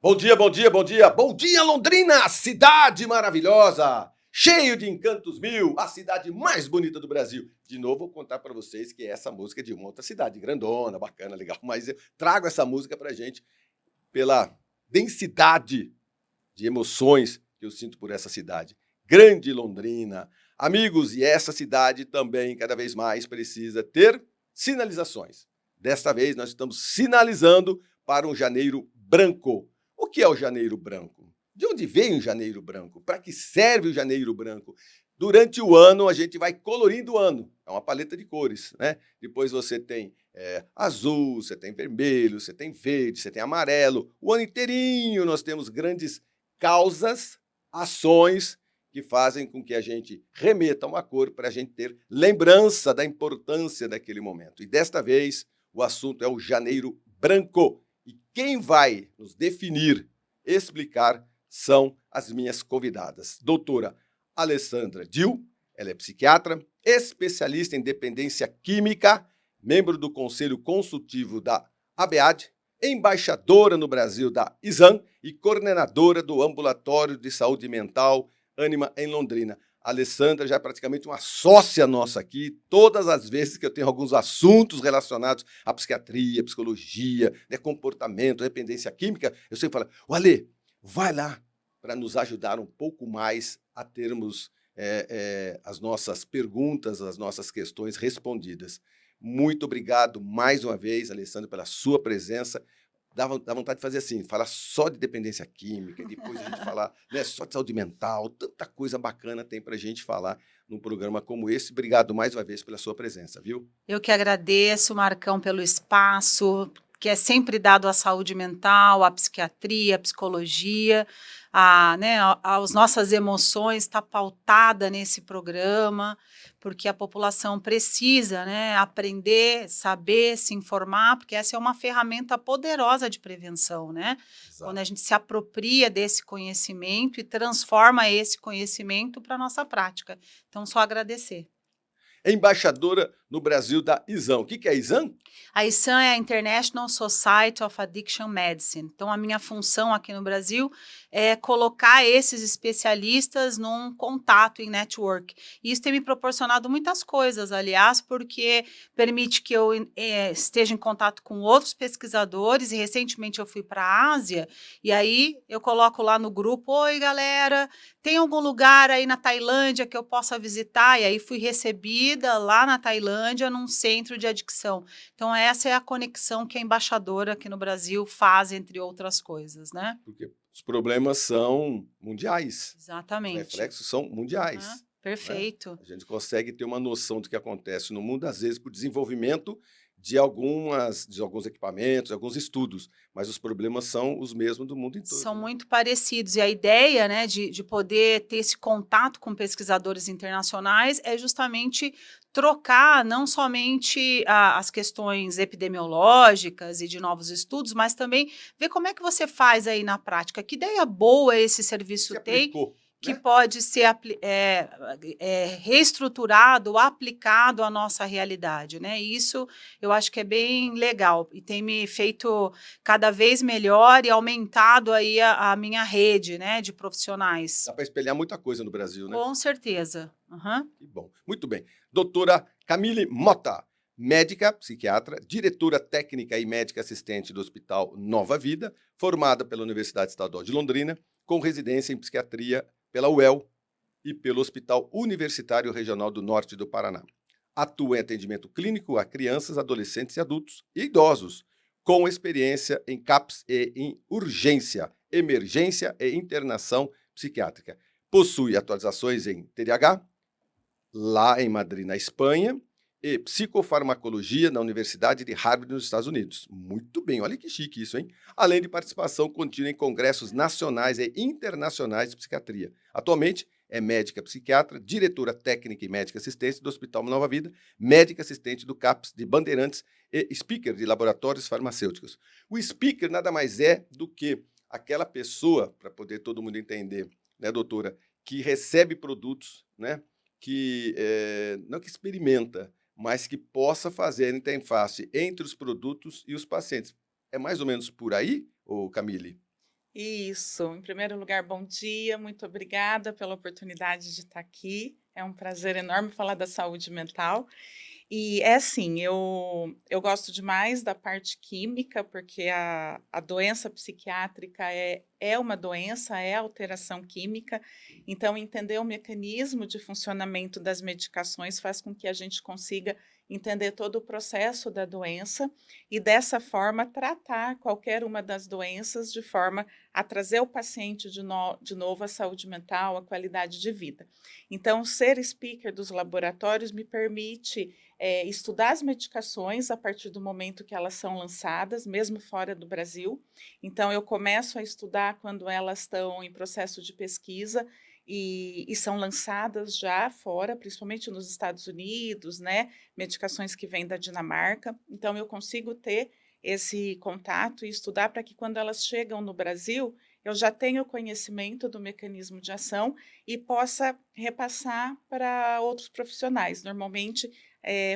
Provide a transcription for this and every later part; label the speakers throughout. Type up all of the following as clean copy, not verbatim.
Speaker 1: Bom dia, bom dia, bom dia. Bom dia, Londrina, cidade maravilhosa, cheio de encantos mil, a cidade mais bonita do Brasil. De novo, vou contar para vocês que essa música é de uma outra cidade, grandona, bacana, legal, mas eu trago essa música para gente pela densidade de emoções que eu sinto por essa cidade. Grande Londrina. Amigos, e essa cidade também, cada vez mais, precisa ter sinalizações. Desta vez, nós estamos sinalizando para um janeiro branco. O que é o janeiro branco? De onde vem o janeiro branco? Para que serve o janeiro branco? Durante o ano, a gente vai colorindo o ano. É uma paleta de cores, né? Depois você tem azul, você tem vermelho, você tem verde, você tem amarelo. O ano inteirinho nós temos grandes causas, ações que fazem com que a gente remeta uma cor para a gente ter lembrança da importância daquele momento. E desta vez, o assunto é o janeiro branco. E quem vai nos definir, explicar, são as minhas convidadas. Doutora Alessandra Dil, ela é psiquiatra, especialista em dependência química, membro do Conselho Consultivo da ABAD, embaixadora no Brasil da ISAM e coordenadora do Ambulatório de Saúde Mental Ânima em Londrina. A Alessandra já é praticamente uma sócia nossa aqui. Todas as vezes que eu tenho alguns assuntos relacionados à psiquiatria, psicologia, comportamento, dependência química, eu sempre falo, o Ale, vai lá para nos ajudar um pouco mais a termos as nossas perguntas, as nossas questões respondidas. Muito obrigado mais uma vez, Alessandra, pela sua presença. Dá vontade de fazer assim, falar só de dependência química, depois a gente falar só de saúde mental, tanta coisa bacana tem para a gente falar num programa como esse. Obrigado mais uma vez pela sua presença, viu?
Speaker 2: Eu que agradeço, Marcão, pelo espaço, que é sempre dado à saúde mental, à psiquiatria, à psicologia, às nossas emoções, está pautada nesse programa, porque a população precisa, aprender, saber, se informar, porque essa é uma ferramenta poderosa de prevenção, né?
Speaker 1: Exato.
Speaker 2: Quando a gente se apropria desse conhecimento e transforma esse conhecimento para a nossa prática. Então, só agradecer.
Speaker 1: Embaixadora no Brasil da ISAM. O que é a ISAM?
Speaker 2: A ISAM é a International Society of Addiction Medicine. Então, a minha função aqui no Brasil é colocar esses especialistas num contato em network. E isso tem me proporcionado muitas coisas, aliás, porque permite que eu esteja em contato com outros pesquisadores, e recentemente eu fui para a Ásia, e aí eu coloco lá no grupo, oi galera, tem algum lugar aí na Tailândia que eu possa visitar? E aí fui recebida lá na Tailândia, num centro de adicção. Então, essa é a conexão que a embaixadora aqui no Brasil faz, entre outras coisas, né?
Speaker 1: Porque os problemas são mundiais.
Speaker 2: Exatamente.
Speaker 1: Os reflexos são mundiais.
Speaker 2: Perfeito.
Speaker 1: Né? A gente consegue ter uma noção do que acontece no mundo, às vezes, por desenvolvimento de alguns equipamentos, de alguns estudos, mas os problemas são os mesmos do mundo inteiro.
Speaker 2: São muito parecidos, e a ideia, né, de poder ter esse contato com pesquisadores internacionais é justamente trocar não somente as questões epidemiológicas e de novos estudos, mas também ver como é que você faz aí na prática. Que ideia boa esse serviço tem, que pode ser reestruturado, aplicado à nossa realidade, né? Isso eu acho que é bem legal e tem me feito cada vez melhor e aumentado aí a minha rede, né, de profissionais.
Speaker 1: Dá para espelhar muita coisa no Brasil, né?
Speaker 2: Com certeza.
Speaker 1: Que bom. Muito bem. Doutora Camille Mota, médica, psiquiatra, diretora técnica e médica assistente do Hospital Nova Vida, formada pela Universidade Estadual de Londrina, com residência em psiquiatria pela UEL e pelo Hospital Universitário Regional do Norte do Paraná. Atua em atendimento clínico a crianças, adolescentes e adultos e idosos, com experiência em CAPS e em urgência, emergência e internação psiquiátrica. Possui atualizações em TDAH, lá em Madrid, na Espanha, e psicofarmacologia na Universidade de Harvard, nos Estados Unidos. Muito bem, olha que chique isso, hein? Além de participação contínua em congressos nacionais e internacionais de psiquiatria. Atualmente, é médica psiquiatra, diretora técnica e médica assistente do Hospital Nova Vida, médica assistente do CAPS de Bandeirantes e speaker de laboratórios farmacêuticos. O speaker nada mais é do que aquela pessoa, para poder todo mundo entender, né, doutora, que recebe produtos, né, que não que experimenta, mas que possa fazer a interface entre os produtos e os pacientes. É mais ou menos por aí, ô Camille?
Speaker 3: Isso. Em primeiro lugar, bom dia, muito obrigada pela oportunidade de estar aqui. É um prazer enorme falar da saúde mental. E é assim, eu gosto demais da parte química, porque a doença psiquiátrica é uma doença, é alteração química. Então, entender o mecanismo de funcionamento das medicações faz com que a gente consiga entender todo o processo da doença e, dessa forma, tratar qualquer uma das doenças de forma a trazer o paciente de novo à saúde mental, à qualidade de vida. Então, ser speaker dos laboratórios me permite estudar as medicações a partir do momento que elas são lançadas, mesmo fora do Brasil. Então, eu começo a estudar quando elas estão em processo de pesquisa e são lançadas já fora, principalmente nos Estados Unidos, né? Medicações que vêm da Dinamarca. Então, eu consigo ter esse contato e estudar para que, quando elas chegam no Brasil, eu já tenha o conhecimento do mecanismo de ação e possa repassar para outros profissionais. Normalmente,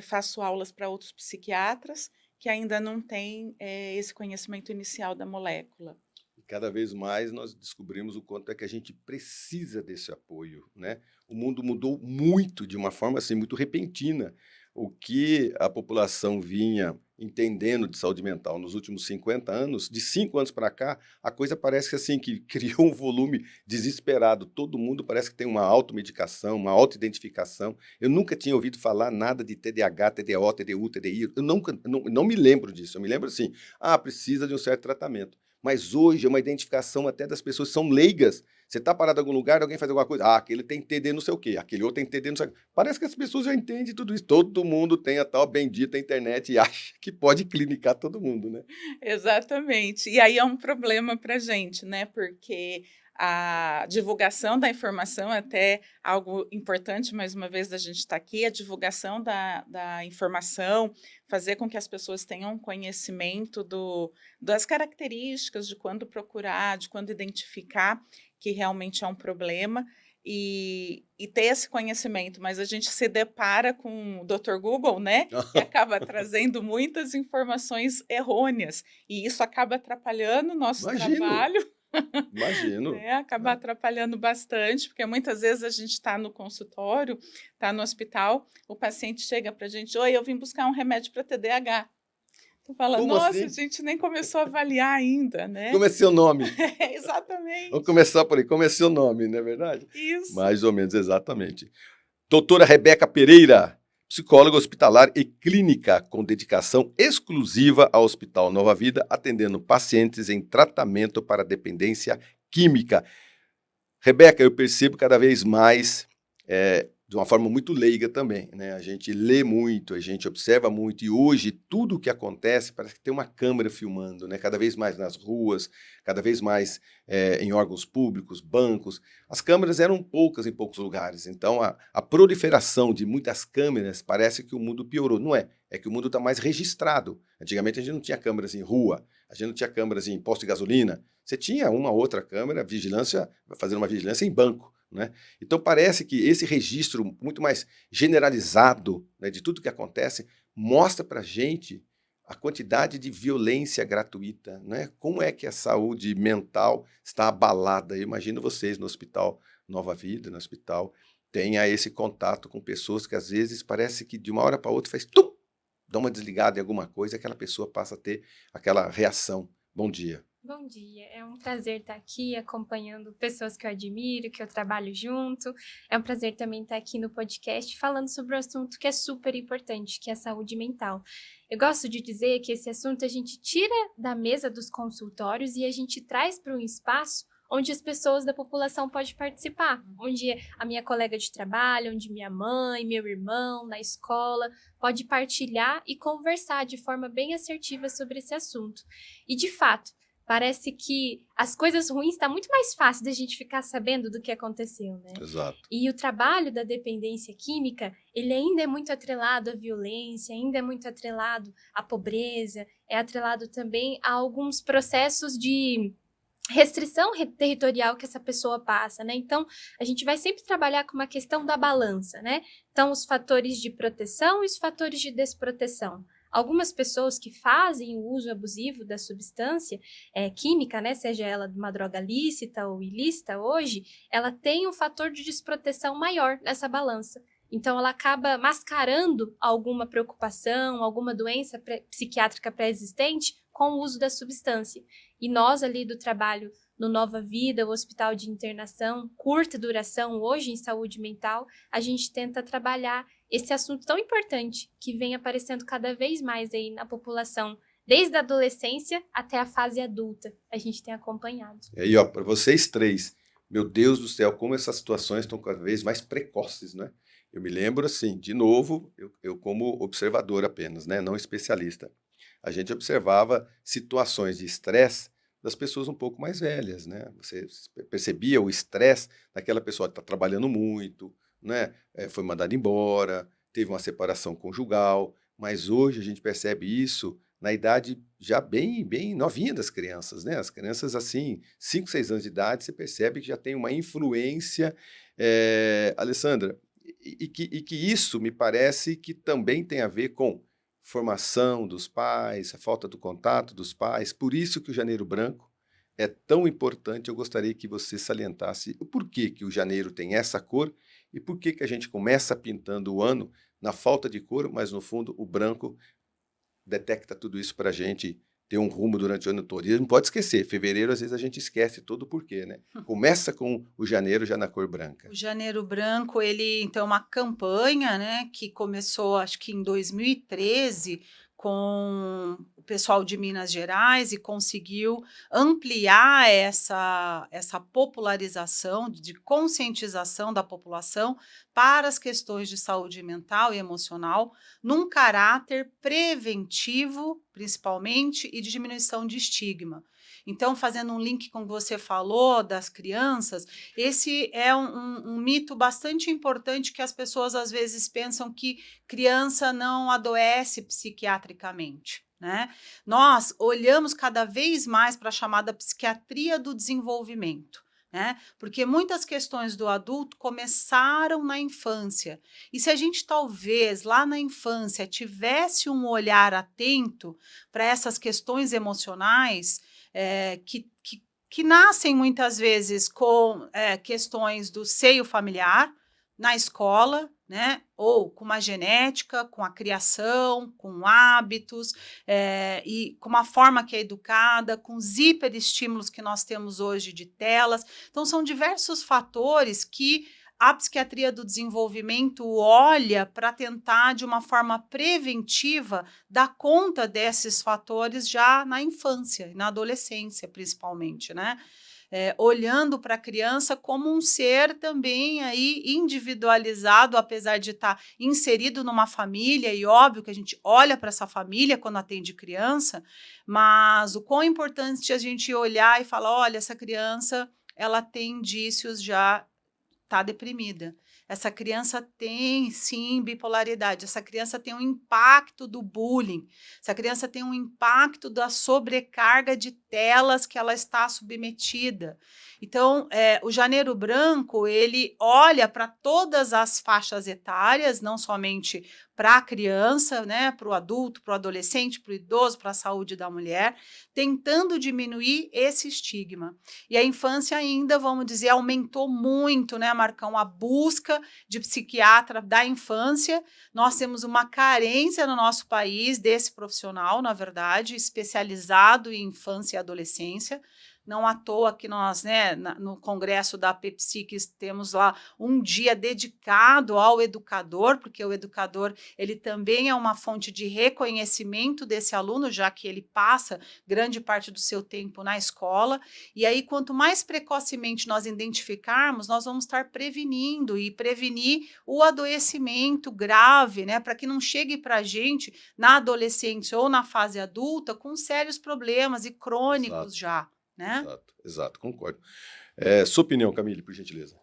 Speaker 3: faço aulas para outros psiquiatras que ainda não têm esse conhecimento inicial da molécula.
Speaker 1: E cada vez mais nós descobrimos o quanto é que a gente precisa desse apoio, né? O mundo mudou muito, de uma forma assim, muito repentina. O que a população vinha entendendo de saúde mental nos últimos 50 anos, de 5 anos para cá, a coisa parece que assim, que criou um volume desesperado. Todo mundo parece que tem uma automedicação, uma autoidentificação. Eu nunca tinha ouvido falar nada de TDAH, TDO, TDU, TDI. Eu não me lembro disso. Eu me lembro assim, precisa de um certo tratamento. Mas hoje é uma identificação até das pessoas que são leigas. Você está parado em algum lugar, alguém faz alguma coisa, aquele tem TD não sei o quê, aquele outro tem TD não sei o quê. Parece que as pessoas já entendem tudo isso. Todo mundo tem a tal bendita internet e acha que pode clinicar todo mundo, né?
Speaker 3: Exatamente. E aí é um problema para a gente, né? Porque a divulgação da informação, até algo importante, mais uma vez, da gente estar aqui, a divulgação da informação, fazer com que as pessoas tenham conhecimento das características, de quando procurar, de quando identificar que realmente é um problema. E ter esse conhecimento, mas a gente se depara com o Dr. Google, né? Que acaba trazendo muitas informações errôneas, e isso acaba atrapalhando o nosso
Speaker 1: Imagino,
Speaker 3: trabalho,
Speaker 1: imagino.
Speaker 3: né? Acaba
Speaker 1: Né?
Speaker 3: atrapalhando bastante, porque muitas vezes a gente está no consultório, está no hospital, o paciente chega para a gente: oi, eu vim buscar um remédio para TDAH. Tu fala:
Speaker 1: Como
Speaker 3: nossa, a
Speaker 1: assim?
Speaker 3: gente nem começou a avaliar ainda, né?
Speaker 1: Como é seu nome? Vamos
Speaker 3: Exatamente,
Speaker 1: começar por aí. Como é seu nome, não é verdade?
Speaker 3: isso.
Speaker 1: Mais ou menos, exatamente. Doutora Rebeca Pereira, psicóloga hospitalar e clínica com dedicação exclusiva ao Hospital Nova Vida, atendendo pacientes em tratamento para dependência química. Rebeca, eu percebo cada vez mais, de uma forma muito leiga também, né? A gente lê muito, a gente observa muito, e hoje tudo o que acontece parece que tem uma câmera filmando, né? Cada vez mais nas ruas, cada vez mais em órgãos públicos, bancos. As câmeras eram poucas em poucos lugares, então a proliferação de muitas câmeras parece que o mundo piorou. Não é, é que o mundo está mais registrado. Antigamente a gente não tinha câmeras em rua, a gente não tinha câmeras em posto de gasolina, você tinha uma outra câmera, vigilância, fazendo uma vigilância em banco, né? Então parece que esse registro muito mais generalizado, né, de tudo que acontece mostra para a gente a quantidade de violência gratuita, né? Como é que a saúde mental está abalada? Eu imagino vocês no Hospital Nova Vida, no hospital, tenha esse contato com pessoas que às vezes parece que de uma hora para outra faz tum, dá uma desligada em alguma coisa e aquela pessoa passa a ter aquela reação. Bom dia.
Speaker 4: Bom dia, é um prazer estar aqui acompanhando pessoas que eu admiro, que eu trabalho junto. É um prazer também estar aqui no podcast falando sobre um assunto que é super importante, que é a saúde mental. Eu gosto de dizer que esse assunto a gente tira da mesa dos consultórios e a gente traz para um espaço onde as pessoas da população podem participar, onde a minha colega de trabalho, onde minha mãe, meu irmão, na escola, pode partilhar e conversar de forma bem assertiva sobre esse assunto. E, de fato, parece que as coisas ruins está muito mais fácil da gente ficar sabendo do que aconteceu, né?
Speaker 1: Exato.
Speaker 4: E o trabalho da dependência química, ele ainda é muito atrelado à violência, ainda é muito atrelado à pobreza, é atrelado também a alguns processos de restrição territorial que essa pessoa passa, né? Então, a gente vai sempre trabalhar com uma questão da balança, né? Então, os fatores de proteção e os fatores de desproteção. Algumas pessoas que fazem o uso abusivo da substância química, né, seja ela uma droga lícita ou ilícita hoje, ela tem um fator de desproteção maior nessa balança. Então, ela acaba mascarando alguma preocupação, alguma doença psiquiátrica pré-existente com o uso da substância. E nós ali do trabalho no Nova Vida, o hospital de internação, curta duração, hoje em saúde mental, a gente tenta trabalhar esse assunto tão importante que vem aparecendo cada vez mais aí na população, desde a adolescência até a fase adulta. A gente tem acompanhado.
Speaker 1: E aí, ó, para vocês três, meu Deus do céu, como essas situações estão cada vez mais precoces, né? Eu me lembro, assim, de novo, eu como observador apenas, né? Não especialista. A gente observava situações de estresse das pessoas um pouco mais velhas, né? Você percebia o estresse daquela pessoa que está trabalhando muito, né? Foi mandada embora, teve uma separação conjugal, mas hoje a gente percebe isso na idade já bem novinha das crianças, né? As crianças, assim, 5, 6 anos de idade, você percebe que já tem uma influência. Alessandra, e que isso me parece que também tem a ver com formação dos pais, a falta do contato dos pais. Por isso que o Janeiro Branco é tão importante. Eu gostaria que você salientasse o porquê que o janeiro tem essa cor e por que a gente começa pintando o ano na falta de cor, mas no fundo o branco detecta tudo isso para a gente ter um rumo durante o ano todo. E não pode esquecer, fevereiro às vezes a gente esquece todo o porquê, né? Começa com o janeiro já na cor branca.
Speaker 2: O Janeiro Branco, ele, então, é uma campanha, né, que começou, acho que em 2013, com o pessoal de Minas Gerais e conseguiu ampliar essa popularização, de conscientização da população para as questões de saúde mental e emocional, num caráter preventivo, principalmente, e de diminuição de estigma. Então, fazendo um link com o que você falou das crianças, esse é um mito bastante importante que as pessoas às vezes pensam que criança não adoece psiquiatricamente, né? Nós olhamos cada vez mais para a chamada psiquiatria do desenvolvimento, né? Porque muitas questões do adulto começaram na infância. E se a gente talvez lá na infância tivesse um olhar atento para essas questões emocionais, que nascem muitas vezes com questões do seio familiar, na escola, né? Ou com uma genética, com a criação, com hábitos, e com uma forma que é educada, com os hiperestímulos que nós temos hoje de telas. Então, são diversos fatores que a psiquiatria do desenvolvimento olha para tentar, de uma forma preventiva, dar conta desses fatores já na infância e na adolescência, principalmente, né? Olhando para a criança como um ser também aí individualizado, apesar de estar inserido numa família, e óbvio que a gente olha para essa família quando atende criança, mas o quão importante a gente olhar e falar, olha, essa criança, ela tem indícios já, está deprimida. Essa criança tem, sim, bipolaridade. Essa criança tem um impacto do bullying. Essa criança tem um impacto da sobrecarga de telas que ela está submetida. Então, o Janeiro Branco, ele olha para todas as faixas etárias, não somente para a criança, né, para o adulto, para o adolescente, para o idoso, para a saúde da mulher, tentando diminuir esse estigma. E a infância ainda, vamos dizer, aumentou muito, né, Marcão, a busca de psiquiatra da infância. Nós temos uma carência no nosso país desse profissional, na verdade, especializado em infância e adolescência. Não à toa que nós, né, no congresso da PEPSIC, temos lá um dia dedicado ao educador, porque o educador, ele também é uma fonte de reconhecimento desse aluno, já que ele passa grande parte do seu tempo na escola. E aí, quanto mais precocemente nós identificarmos, nós vamos estar prevenindo e prevenir o adoecimento grave, né, para que não chegue para a gente na adolescência ou na fase adulta com sérios problemas e crônicos. Exato. Já. Né?
Speaker 1: Exato, concordo. Sua opinião, Camille, por gentileza.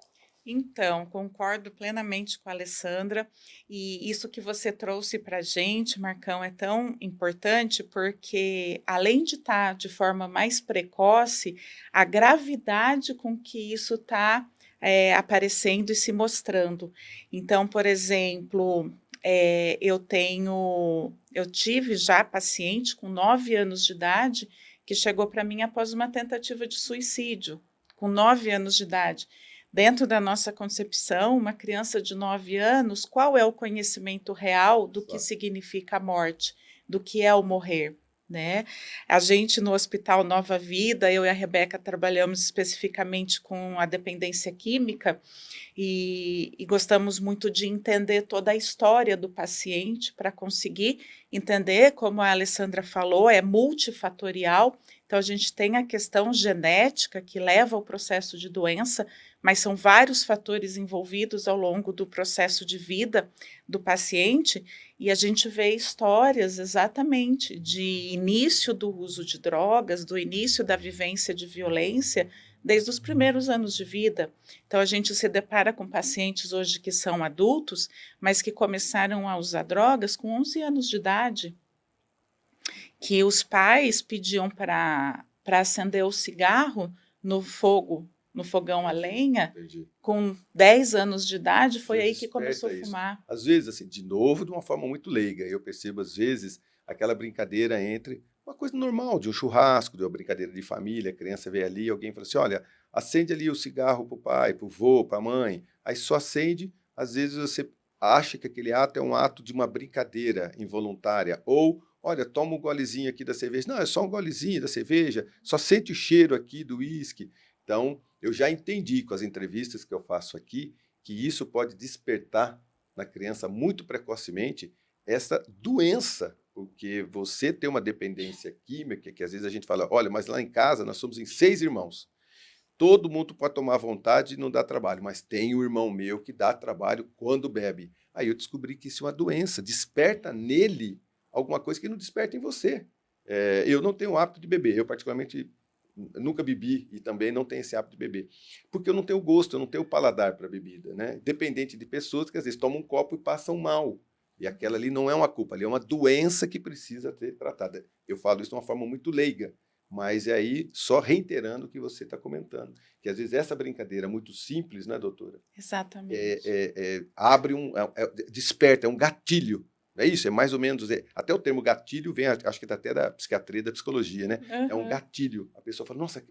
Speaker 3: Então, concordo plenamente com a Alessandra, e isso que você trouxe para a gente, Marcão, é tão importante porque, além de estar de forma mais precoce, a gravidade com que isso está aparecendo e se mostrando. Então, por exemplo, eu tive já paciente com 9 anos de idade que chegou para mim após uma tentativa de suicídio, com 9 anos de idade. Dentro da nossa concepção, uma criança de 9 anos, qual é o conhecimento real do que significa a morte, do que é o morrer? Né? A gente no Hospital Nova Vida, eu e a Rebeca trabalhamos especificamente com a dependência química e gostamos muito de entender toda a história do paciente para conseguir entender, como a Alessandra falou, é multifatorial. Então, a gente tem a questão genética que leva ao processo de doença, mas são vários fatores envolvidos ao longo do processo de vida do paciente, e a gente vê histórias exatamente de início do uso de drogas, do início da vivência de violência, desde os primeiros anos de vida. Então, a gente se depara com pacientes hoje que são adultos, mas que começaram a usar drogas com 11 anos de idade, que os pais pediam para acender o cigarro no fogão a lenha, com 10 anos de idade, foi aí que começou a fumar.
Speaker 1: Às vezes, assim, de novo, de uma forma muito leiga, eu percebo, às vezes, aquela brincadeira entre uma coisa normal, de um churrasco, de uma brincadeira de família, a criança vê ali, alguém fala assim, olha, acende ali o cigarro para o pai, para o vô, para a mãe, aí só acende, às vezes você acha que aquele ato é um ato de uma brincadeira involuntária, ou, olha, toma um golezinho aqui da cerveja, não, é só um golezinho da cerveja, só sente o cheiro aqui do uísque. Então, eu já entendi com as entrevistas que eu faço aqui que isso pode despertar na criança muito precocemente essa doença, porque você tem uma dependência química, que às vezes a gente fala, olha, mas lá em casa nós somos em 6 irmãos. Todo mundo pode tomar à vontade e não dá trabalho, mas tem um irmão meu que dá trabalho quando bebe. Aí eu descobri que isso é uma doença, desperta nele alguma coisa que não desperta em você. Eu não tenho o hábito de beber, eu particularmente nunca bebi e também não tenho esse hábito de beber, porque eu não tenho gosto, eu não tenho paladar para bebida, né? Dependente de pessoas que às vezes tomam um copo e passam mal, e aquela ali não é uma culpa, ali é uma doença que precisa ser tratada. Eu falo isso de uma forma muito leiga, mas é aí só reiterando o que você está comentando, que às vezes essa brincadeira muito simples, né, doutora?
Speaker 3: Exatamente.
Speaker 1: Abre desperta, é um gatilho. É isso, é mais ou menos. Até o termo gatilho vem, acho que até da psiquiatria, da psicologia, né? É um gatilho. A pessoa fala, nossa,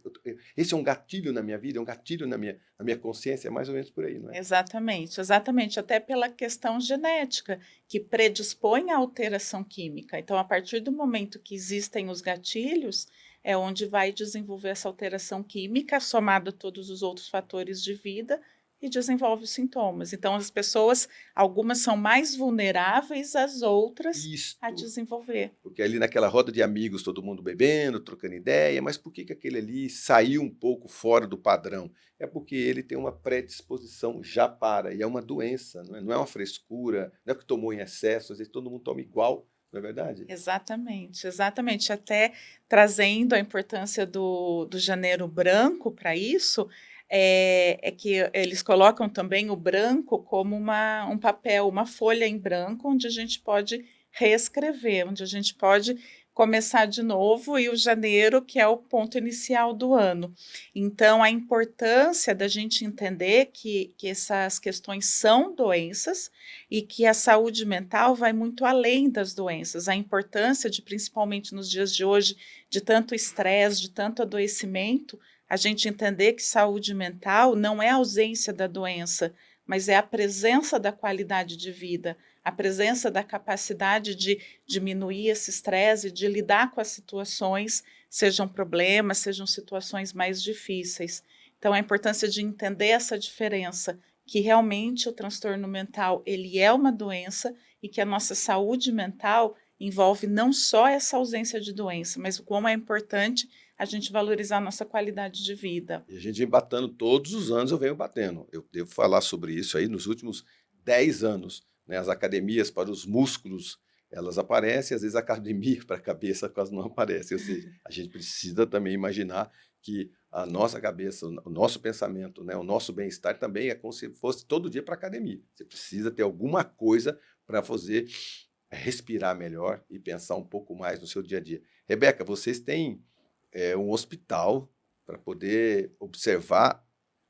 Speaker 1: esse é um gatilho na minha vida, é um gatilho na minha consciência, é mais ou menos por aí, não é?
Speaker 3: Exatamente, exatamente. Até pela questão genética, que predispõe à alteração química. Então, a partir do momento que existem os gatilhos, é onde vai desenvolver essa alteração química, somado a todos os outros fatores de vida, e desenvolve os sintomas. Então, as pessoas, algumas são mais vulneráveis, as outras a desenvolver.
Speaker 1: Porque ali naquela roda de amigos, todo mundo bebendo, trocando ideia, mas por que aquele ali saiu um pouco fora do padrão? É porque ele tem uma predisposição já para, e é uma doença, não é uma frescura, não é que tomou em excesso, às vezes todo mundo toma igual, não é verdade?
Speaker 3: Exatamente, exatamente. Até trazendo a importância do Janeiro Branco para isso, é que eles colocam também o branco como um papel, uma folha em branco, onde a gente pode reescrever, onde a gente pode começar de novo, e o janeiro, que é o ponto inicial do ano. Então, a importância da gente entender que essas questões são doenças e que a saúde mental vai muito além das doenças. A importância de, principalmente nos dias de hoje, de tanto estresse, de tanto adoecimento, a gente entender que saúde mental não é a ausência da doença, mas é a presença da qualidade de vida, a presença da capacidade de diminuir esse estresse, de lidar com as situações, sejam problemas, sejam situações mais difíceis. Então, a importância de entender essa diferença, que realmente o transtorno mental ele é uma doença e que a nossa saúde mental envolve não só essa ausência de doença, mas como é importante a gente valorizar a nossa qualidade de vida.
Speaker 1: E a gente vem batendo todos os anos, eu venho batendo. Eu devo falar sobre isso aí nos últimos 10 anos. Né? As academias para os músculos, elas aparecem, às vezes a academia para a cabeça quase não aparece. Ou seja, a gente precisa também imaginar que a nossa cabeça, o nosso pensamento, né, o nosso bem-estar também é como se fosse todo dia para a academia. Você precisa ter alguma coisa para fazer respirar melhor e pensar um pouco mais no seu dia a dia. Rebeca, vocês têm um hospital para poder observar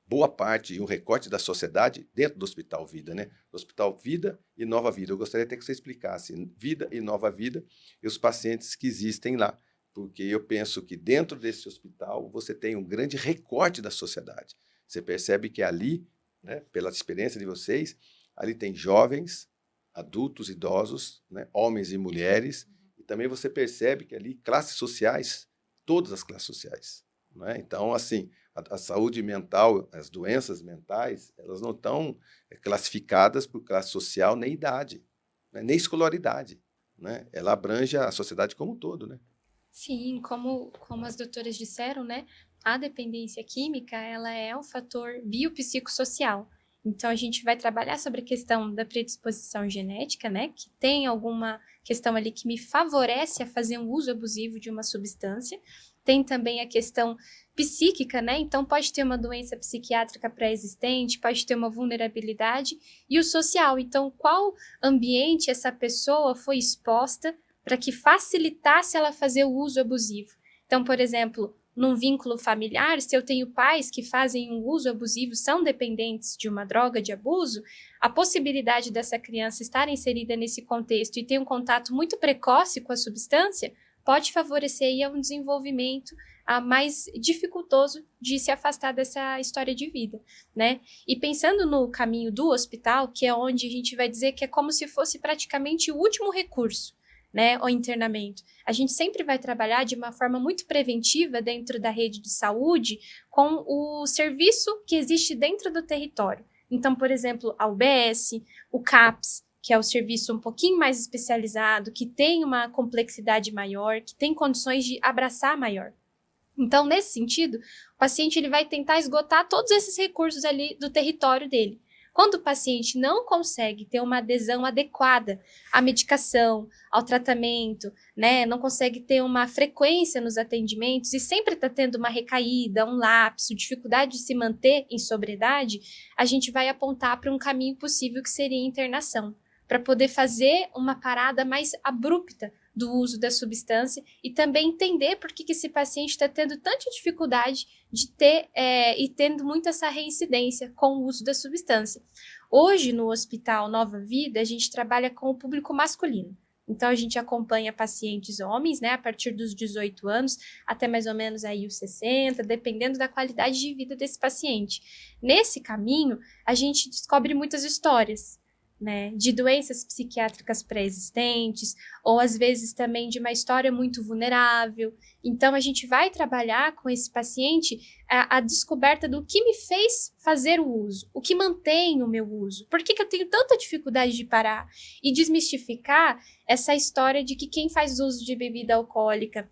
Speaker 1: boa parte e um recorte da sociedade dentro do Hospital Vida, né? Do Hospital Vida e Nova Vida. Eu gostaria até que você explicasse Vida e Nova Vida e os pacientes que existem lá, porque eu penso que dentro desse hospital você tem um grande recorte da sociedade. Você percebe que ali, né, pela experiência de vocês, ali tem jovens, adultos, idosos, né, homens e mulheres, e também você percebe que ali classes sociais, todas as classes sociais, né? Então, assim, a saúde mental, as doenças mentais, elas não estão classificadas por classe social nem idade, né, nem escolaridade, né? Ela abrange a sociedade como um todo, né?
Speaker 4: Sim, como as doutoras disseram, né? A dependência química, ela é um fator biopsicossocial. Então, a gente vai trabalhar sobre a questão da predisposição genética, né? Que tem alguma questão ali que me favorece a fazer um uso abusivo de uma substância. Tem também a questão psíquica, né? Então, pode ter uma doença psiquiátrica pré-existente, pode ter uma vulnerabilidade. E o social, então, qual ambiente essa pessoa foi exposta para que facilitasse ela fazer o uso abusivo. Então, por exemplo, num vínculo familiar, se eu tenho pais que fazem um uso abusivo, são dependentes de uma droga de abuso, a possibilidade dessa criança estar inserida nesse contexto e ter um contato muito precoce com a substância pode favorecer aí um desenvolvimento mais dificultoso de se afastar dessa história de vida, né? E pensando no caminho do hospital, que é onde a gente vai dizer que é como se fosse praticamente o último recurso, né, o internamento. A gente sempre vai trabalhar de uma forma muito preventiva dentro da rede de saúde com o serviço que existe dentro do território. Então, por exemplo, a UBS, o CAPS, que é o serviço um pouquinho mais especializado, que tem uma complexidade maior, que tem condições de abraçar maior. Então, nesse sentido, o paciente ele vai tentar esgotar todos esses recursos ali do território dele. Quando o paciente não consegue ter uma adesão adequada à medicação, ao tratamento, né, não consegue ter uma frequência nos atendimentos e sempre está tendo uma recaída, um lapso, dificuldade de se manter em sobriedade, a gente vai apontar para um caminho possível que seria a internação, para poder fazer uma parada mais abrupta do uso da substância e também entender por que esse paciente está tendo tanta dificuldade de ter e tendo muito essa reincidência com o uso da substância. Hoje, no Hospital Nova Vida, a gente trabalha com o público masculino. Então, a gente acompanha pacientes homens, né, a partir dos 18 anos, até mais ou menos aí os 60, dependendo da qualidade de vida desse paciente. Nesse caminho, a gente descobre muitas histórias, né, de doenças psiquiátricas pré-existentes, ou às vezes também de uma história muito vulnerável. Então, a gente vai trabalhar com esse paciente a descoberta do que me fez fazer o uso, o que mantém o meu uso, por que eu tenho tanta dificuldade de parar, e desmistificar essa história de que quem faz uso de bebida alcoólica,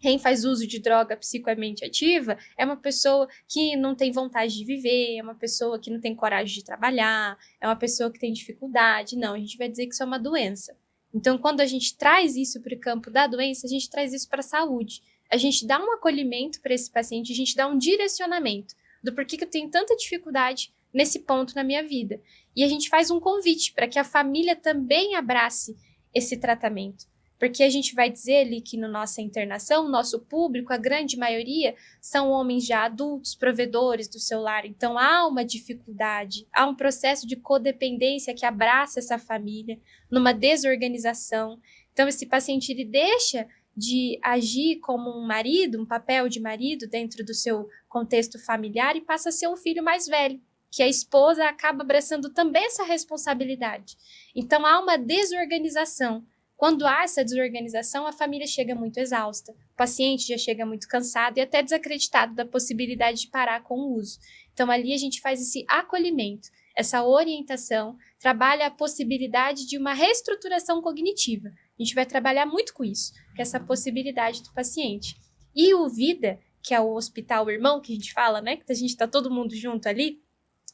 Speaker 4: quem faz uso de droga psicoamente ativa é uma pessoa que não tem vontade de viver, é uma pessoa que não tem coragem de trabalhar, é uma pessoa que tem dificuldade. Não, a gente vai dizer que isso é uma doença. Então, quando a gente traz isso para o campo da doença, a gente traz isso para a saúde. A gente dá um acolhimento para esse paciente, a gente dá um direcionamento do porquê que eu tenho tanta dificuldade nesse ponto na minha vida. E a gente faz um convite para que a família também abrace esse tratamento. Porque a gente vai dizer ali que na nossa internação, o nosso público, a grande maioria, são homens já adultos, provedores do seu lar. Então, há uma dificuldade, há um processo de codependência que abraça essa família, numa desorganização. Então, esse paciente, ele deixa de agir como um marido, um papel de marido dentro do seu contexto familiar e passa a ser um filho mais velho, que a esposa acaba abraçando também essa responsabilidade. Então, há uma desorganização. Quando há essa desorganização, a família chega muito exausta, o paciente já chega muito cansado e até desacreditado da possibilidade de parar com o uso. Então, ali a gente faz esse acolhimento, essa orientação, trabalha a possibilidade de uma reestruturação cognitiva. A gente vai trabalhar muito com isso, com essa possibilidade do paciente. E o Vida, que é o hospital irmão que a gente fala, né, que a gente está todo mundo junto ali,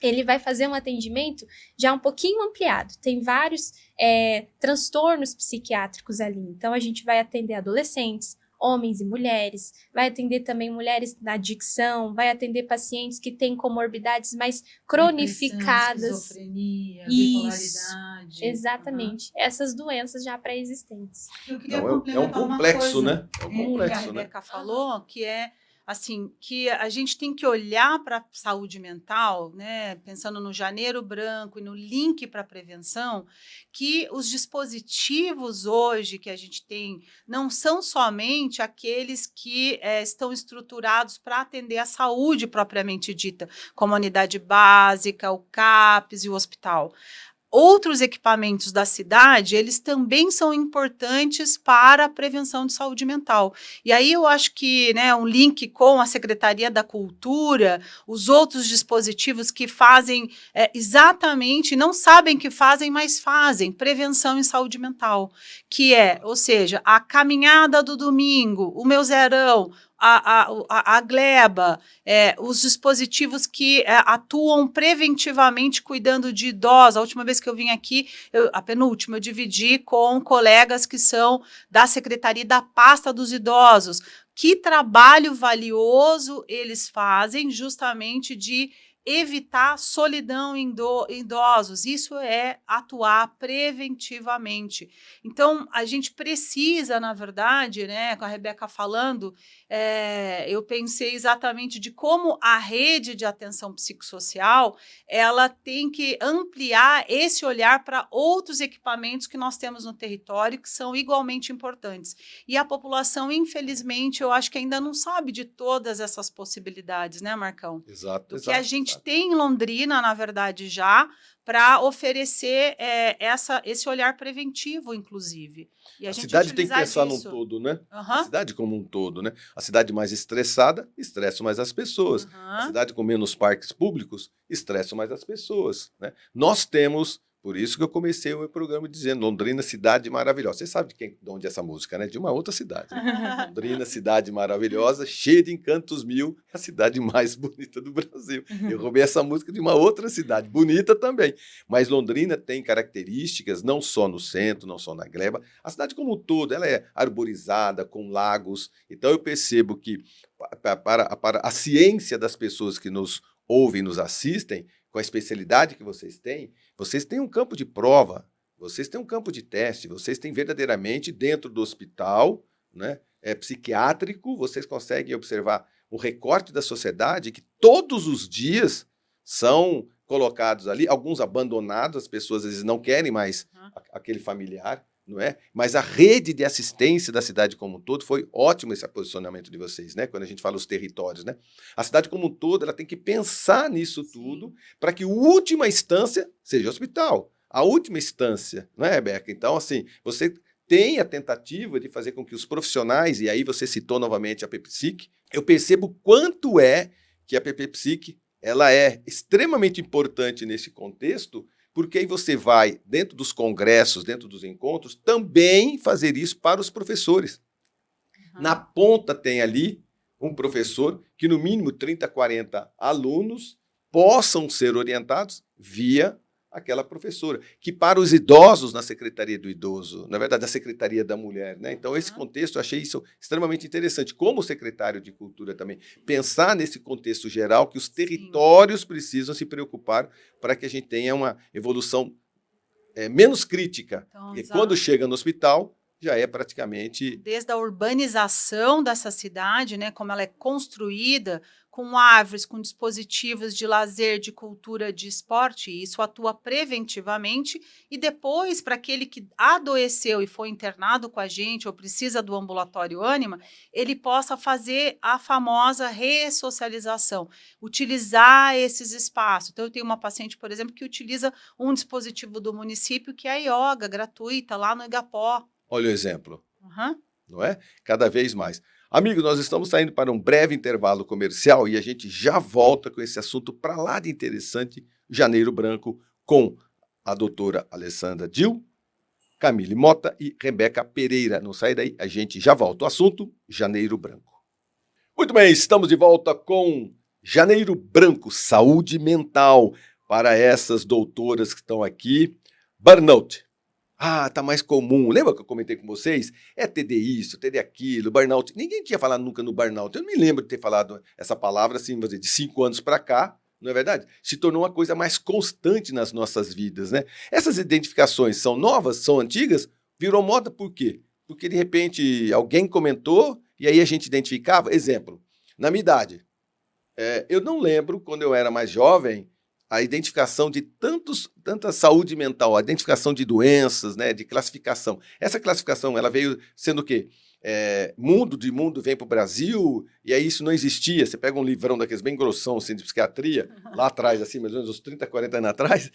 Speaker 4: ele vai fazer um atendimento já um pouquinho ampliado. Tem vários transtornos psiquiátricos ali. Então, a gente vai atender adolescentes, homens e mulheres, vai atender também mulheres na adicção, vai atender pacientes que têm comorbidades mais cronificadas.
Speaker 2: Esquizofrenia,
Speaker 4: Isso,
Speaker 2: bipolaridade.
Speaker 4: exatamente. Essas doenças já pré-existentes.
Speaker 2: Eu queria
Speaker 1: Então, é um
Speaker 2: complementar uma
Speaker 1: complexo,
Speaker 2: coisa,
Speaker 1: né? É um complexo,
Speaker 2: que a
Speaker 1: né?
Speaker 2: Rebeca falou, que é assim, que a gente tem que olhar para a saúde mental, né, pensando no Janeiro Branco e no link para a prevenção, que os dispositivos hoje que a gente tem não são somente aqueles que estão estruturados para atender a saúde propriamente dita, como a unidade básica, o CAPS e o hospital. Outros equipamentos da cidade, eles também são importantes para a prevenção de saúde mental. E aí eu acho que, né, um link com a Secretaria da Cultura, os outros dispositivos que fazem exatamente, não sabem que fazem, mas fazem, prevenção em saúde mental, que é, ou seja, a caminhada do domingo, o meu zerão, a gleba, os dispositivos que atuam preventivamente cuidando de idosos. A última vez que eu vim aqui, a penúltima, eu dividi com colegas que são da Secretaria da Pasta dos Idosos. Que trabalho valioso eles fazem justamente de evitar solidão em idosos. Isso é atuar preventivamente. Então, a gente precisa, na verdade, né, com a Rebeca falando, eu pensei exatamente de como a rede de atenção psicossocial ela tem que ampliar esse olhar para outros equipamentos que nós temos no território que são igualmente importantes. E a população, infelizmente, eu acho que ainda não sabe de todas essas possibilidades, né, Marcão?
Speaker 1: Exato,
Speaker 2: Do que a gente tem em Londrina, na verdade, já para oferecer esse olhar preventivo, inclusive. E
Speaker 1: a cidade tem que pensar num todo, né? A cidade como um todo, né? A cidade mais estressada, estressa mais as pessoas. A cidade com menos parques públicos, estressa mais as pessoas, né? Nós temos, por isso que eu comecei o meu programa dizendo Londrina, cidade maravilhosa. Você sabe de onde é essa música, né? De uma outra cidade. Né? Londrina, cidade maravilhosa, cheia de encantos mil, a cidade mais bonita do Brasil. Eu roubei essa música de uma outra cidade, bonita também. Mas Londrina tem características, não só no centro, não só na gleba. A cidade como um todo, ela é arborizada, com lagos. Então eu percebo que para a ciência das pessoas que nos ouvem e nos assistem, com a especialidade que vocês têm um campo de prova, vocês têm um campo de teste, vocês têm verdadeiramente dentro do hospital, né, psiquiátrico, vocês conseguem observar um recorte da sociedade que todos os dias são colocados ali, alguns abandonados, as pessoas às vezes não querem mais aquele familiar, não é? Mas a rede de assistência da cidade como um todo foi ótimo esse posicionamento de vocês, né? Quando a gente fala os territórios, né? A cidade como um todo, ela tem que pensar nisso tudo para que a última instância seja o hospital. A última instância, não é, Rebeca? Então, assim, você tem a tentativa de fazer com que os profissionais, e aí você citou novamente a PPPsic, eu percebo quanto é que a PPPsic ela é extremamente importante nesse contexto, porque aí você vai, dentro dos congressos, dentro dos encontros, também fazer isso para os professores. Na ponta tem ali um professor que, no mínimo, 30, 40 alunos possam ser orientados via aquela professora, que para os idosos na Secretaria do Idoso, na verdade, a Secretaria da Mulher, né? Então, esse contexto, eu achei isso extremamente interessante, como secretário de Cultura também, pensar nesse contexto geral que os territórios precisam se preocupar para que a gente tenha uma evolução menos crítica. Então, e quando chega no hospital, já é praticamente...
Speaker 2: Desde a urbanização dessa cidade, né, como ela é construída, com árvores, com dispositivos de lazer, de cultura, de esporte, isso atua preventivamente, e depois, para aquele que adoeceu e foi internado com a gente, ou precisa do ambulatório Ânima, ele possa fazer a famosa ressocialização, utilizar esses espaços. Então, eu tenho uma paciente, por exemplo, que utiliza um dispositivo do município, que é a yoga, gratuita, lá no Igapó.
Speaker 1: Olha o exemplo, não é? Cada vez mais. Amigos, nós estamos saindo para um breve intervalo comercial e a gente já volta com esse assunto para lá de interessante, Janeiro Branco, com a doutora Alessandra Dil, Camille Mota e Rebeca Pereira. Não sai daí, a gente já volta. O assunto, Janeiro Branco. Muito bem, estamos de volta com Janeiro Branco, saúde mental, para essas doutoras que estão aqui. Burnout. Tá mais comum. Lembra que eu comentei com vocês? É TD isso, TD aquilo, burnout. Ninguém tinha falado nunca no burnout. Eu não me lembro de ter falado essa palavra assim, de 5 anos para cá, não é verdade? Se tornou uma coisa mais constante nas nossas vidas, né? Essas identificações são novas, são antigas? Virou moda por quê? Porque, de repente, alguém comentou e aí a gente identificava. Exemplo, na minha idade. Eu não lembro, quando eu era mais jovem, a identificação de tanta saúde mental, a identificação de doenças, né, de classificação. Essa classificação, ela veio sendo o quê? Mundo de Mundo vem para o Brasil, e aí isso não existia. Você pega um livrão daqueles bem grossão, assim, de psiquiatria, lá atrás, assim, mais ou menos uns 30, 40 anos atrás,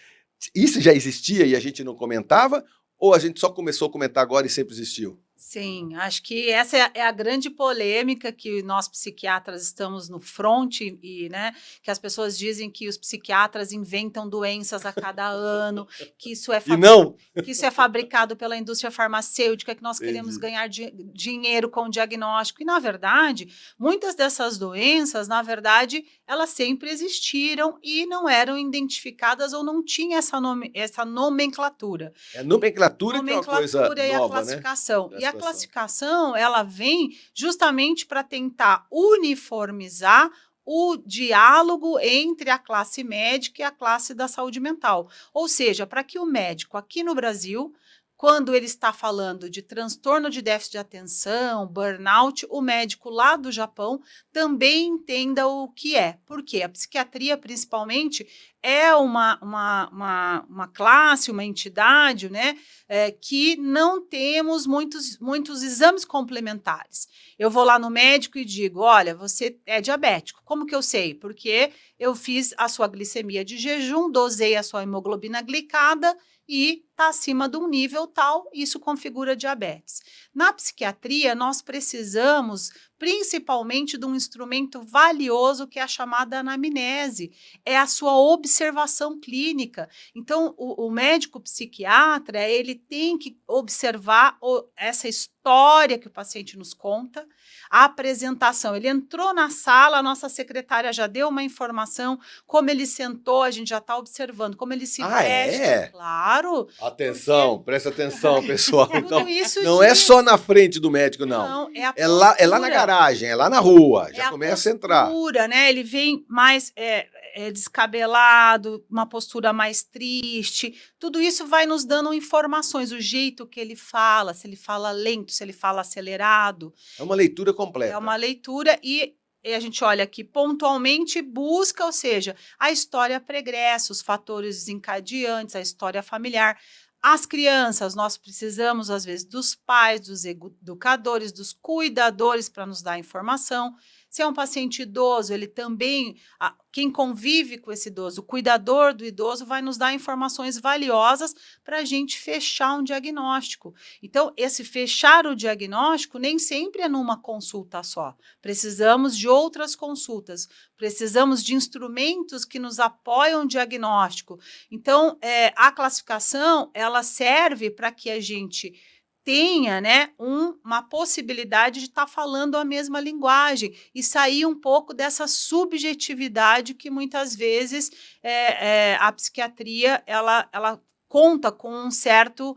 Speaker 1: isso já existia e a gente não comentava, ou a gente só começou a comentar agora e sempre existiu?
Speaker 2: Sim, acho que essa é a grande polêmica que nós psiquiatras estamos no front e, né, que as pessoas dizem que os psiquiatras inventam doenças a cada ano, que isso é
Speaker 1: E não?
Speaker 2: que isso é fabricado pela indústria farmacêutica, que nós queremos
Speaker 1: Entendi.
Speaker 2: ganhar dinheiro com o diagnóstico. E, na verdade, muitas dessas doenças, na verdade, elas sempre existiram e não eram identificadas ou não tinha essa nomenclatura.
Speaker 1: É a nomenclatura que é uma coisa
Speaker 2: Nomenclatura e a
Speaker 1: nova, né?
Speaker 2: classificação.
Speaker 1: Da
Speaker 2: E a
Speaker 1: situação.
Speaker 2: classificação, ela vem justamente para tentar uniformizar o diálogo entre a classe médica e a classe da saúde mental. Ou seja, para que o médico aqui no Brasil, quando ele está falando de transtorno de déficit de atenção, burnout, o médico lá do Japão também entenda o que é. Porque a psiquiatria, principalmente, é uma classe, uma entidade, né, que não temos muitos exames complementares. Eu vou lá no médico e digo, olha, você é diabético. Como que eu sei? Porque eu fiz a sua glicemia de jejum, dosei a sua hemoglobina glicada e está acima de um nível tal, isso configura diabetes. Na psiquiatria, nós precisamos principalmente de um instrumento valioso que é a chamada anamnese, é a sua observação clínica. Então, o médico psiquiatra, ele tem que observar essa história que o paciente nos conta, a apresentação. Ele entrou na sala, a nossa secretária já deu uma informação, como ele sentou, a gente já está observando, como ele se veste.
Speaker 1: É?
Speaker 2: Claro.
Speaker 1: Atenção, presta atenção, pessoal.
Speaker 2: Tudo isso
Speaker 1: Não é
Speaker 2: diz.
Speaker 1: só na frente do médico, não.
Speaker 2: Não, é a
Speaker 1: É lá na
Speaker 2: postura.
Speaker 1: garagem, é lá na rua.
Speaker 2: É
Speaker 1: Já
Speaker 2: a
Speaker 1: começa a entrar.
Speaker 2: postura, né? Ele vem mais descabelado, uma postura mais triste. Tudo isso vai nos dando informações, o jeito que ele fala, se ele fala lento, se ele fala acelerado.
Speaker 1: É uma leitura completa.
Speaker 2: É uma leitura e a gente olha aqui pontualmente, busca, ou seja, a história pregressa, os fatores desencadeantes, a história familiar. As crianças, nós precisamos, às vezes, dos pais, dos educadores, dos cuidadores para nos dar informação. Se é um paciente idoso, ele também, quem convive com esse idoso, o cuidador do idoso, vai nos dar informações valiosas para a gente fechar um diagnóstico. Então, esse fechar o diagnóstico nem sempre é numa consulta só. Precisamos de outras consultas, precisamos de instrumentos que nos apoiam o diagnóstico. Então, a classificação, ela serve para que a gente tenha, né, uma possibilidade de estar falando a mesma linguagem e sair um pouco dessa subjetividade que muitas vezes a psiquiatria ela conta com um certo,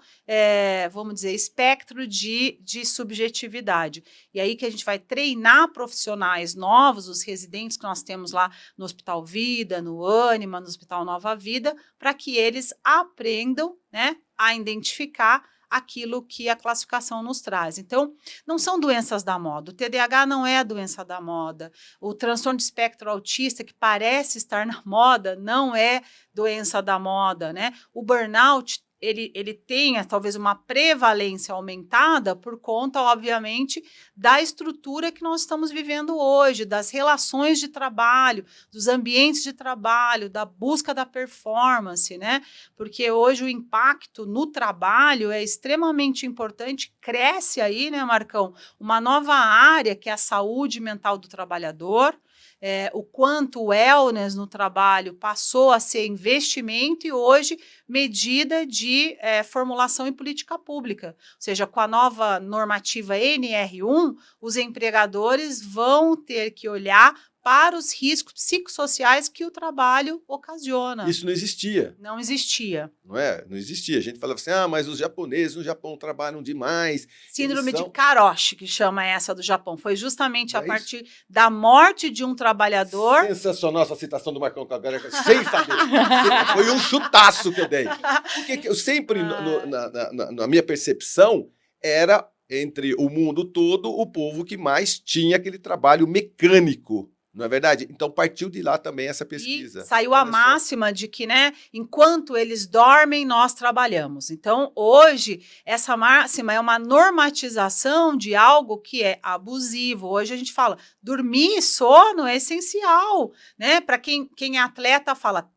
Speaker 2: vamos dizer, espectro de subjetividade. E aí que a gente vai treinar profissionais novos, os residentes que nós temos lá no Hospital Vida, no Ânima, no Hospital Nova Vida, para que eles aprendam, né, a identificar aquilo que a classificação nos traz. Então, não são doenças da moda. O TDAH não é a doença da moda. O transtorno de espectro autista, que parece estar na moda, não é doença da moda, né? O burnout, ele tem talvez uma prevalência aumentada por conta, obviamente, da estrutura que nós estamos vivendo hoje, das relações de trabalho, dos ambientes de trabalho, da busca da performance, né? Porque hoje o impacto no trabalho é extremamente importante, cresce aí, né, Marcão, uma nova área que é a saúde mental do trabalhador. O quanto o wellness no trabalho passou a ser investimento e hoje medida de formulação em política pública. Ou seja, com a nova normativa NR1, os empregadores vão ter que olhar para os riscos psicossociais que o trabalho ocasiona.
Speaker 1: Isso não existia.
Speaker 2: Não existia.
Speaker 1: Não é? Não existia. A gente falava assim, mas os japoneses no Japão trabalham demais.
Speaker 2: Síndrome
Speaker 1: Eles
Speaker 2: de
Speaker 1: são...
Speaker 2: Karoshi, que chama essa do Japão. Foi justamente a partir da morte de um trabalhador.
Speaker 1: Sensacional essa citação do Marcão Cagara, sem saber. Foi um chutaço que eu dei. Porque eu sempre, na minha percepção, era entre o mundo todo, o povo que mais tinha aquele trabalho mecânico, não é verdade? Então partiu de lá também essa pesquisa.
Speaker 2: E saiu a
Speaker 1: Olha só.
Speaker 2: máxima de que, né, enquanto eles dormem, nós trabalhamos. Então, hoje, essa máxima é uma normatização de algo que é abusivo. Hoje a gente fala, dormir e sono é essencial, né? Para quem é atleta, fala,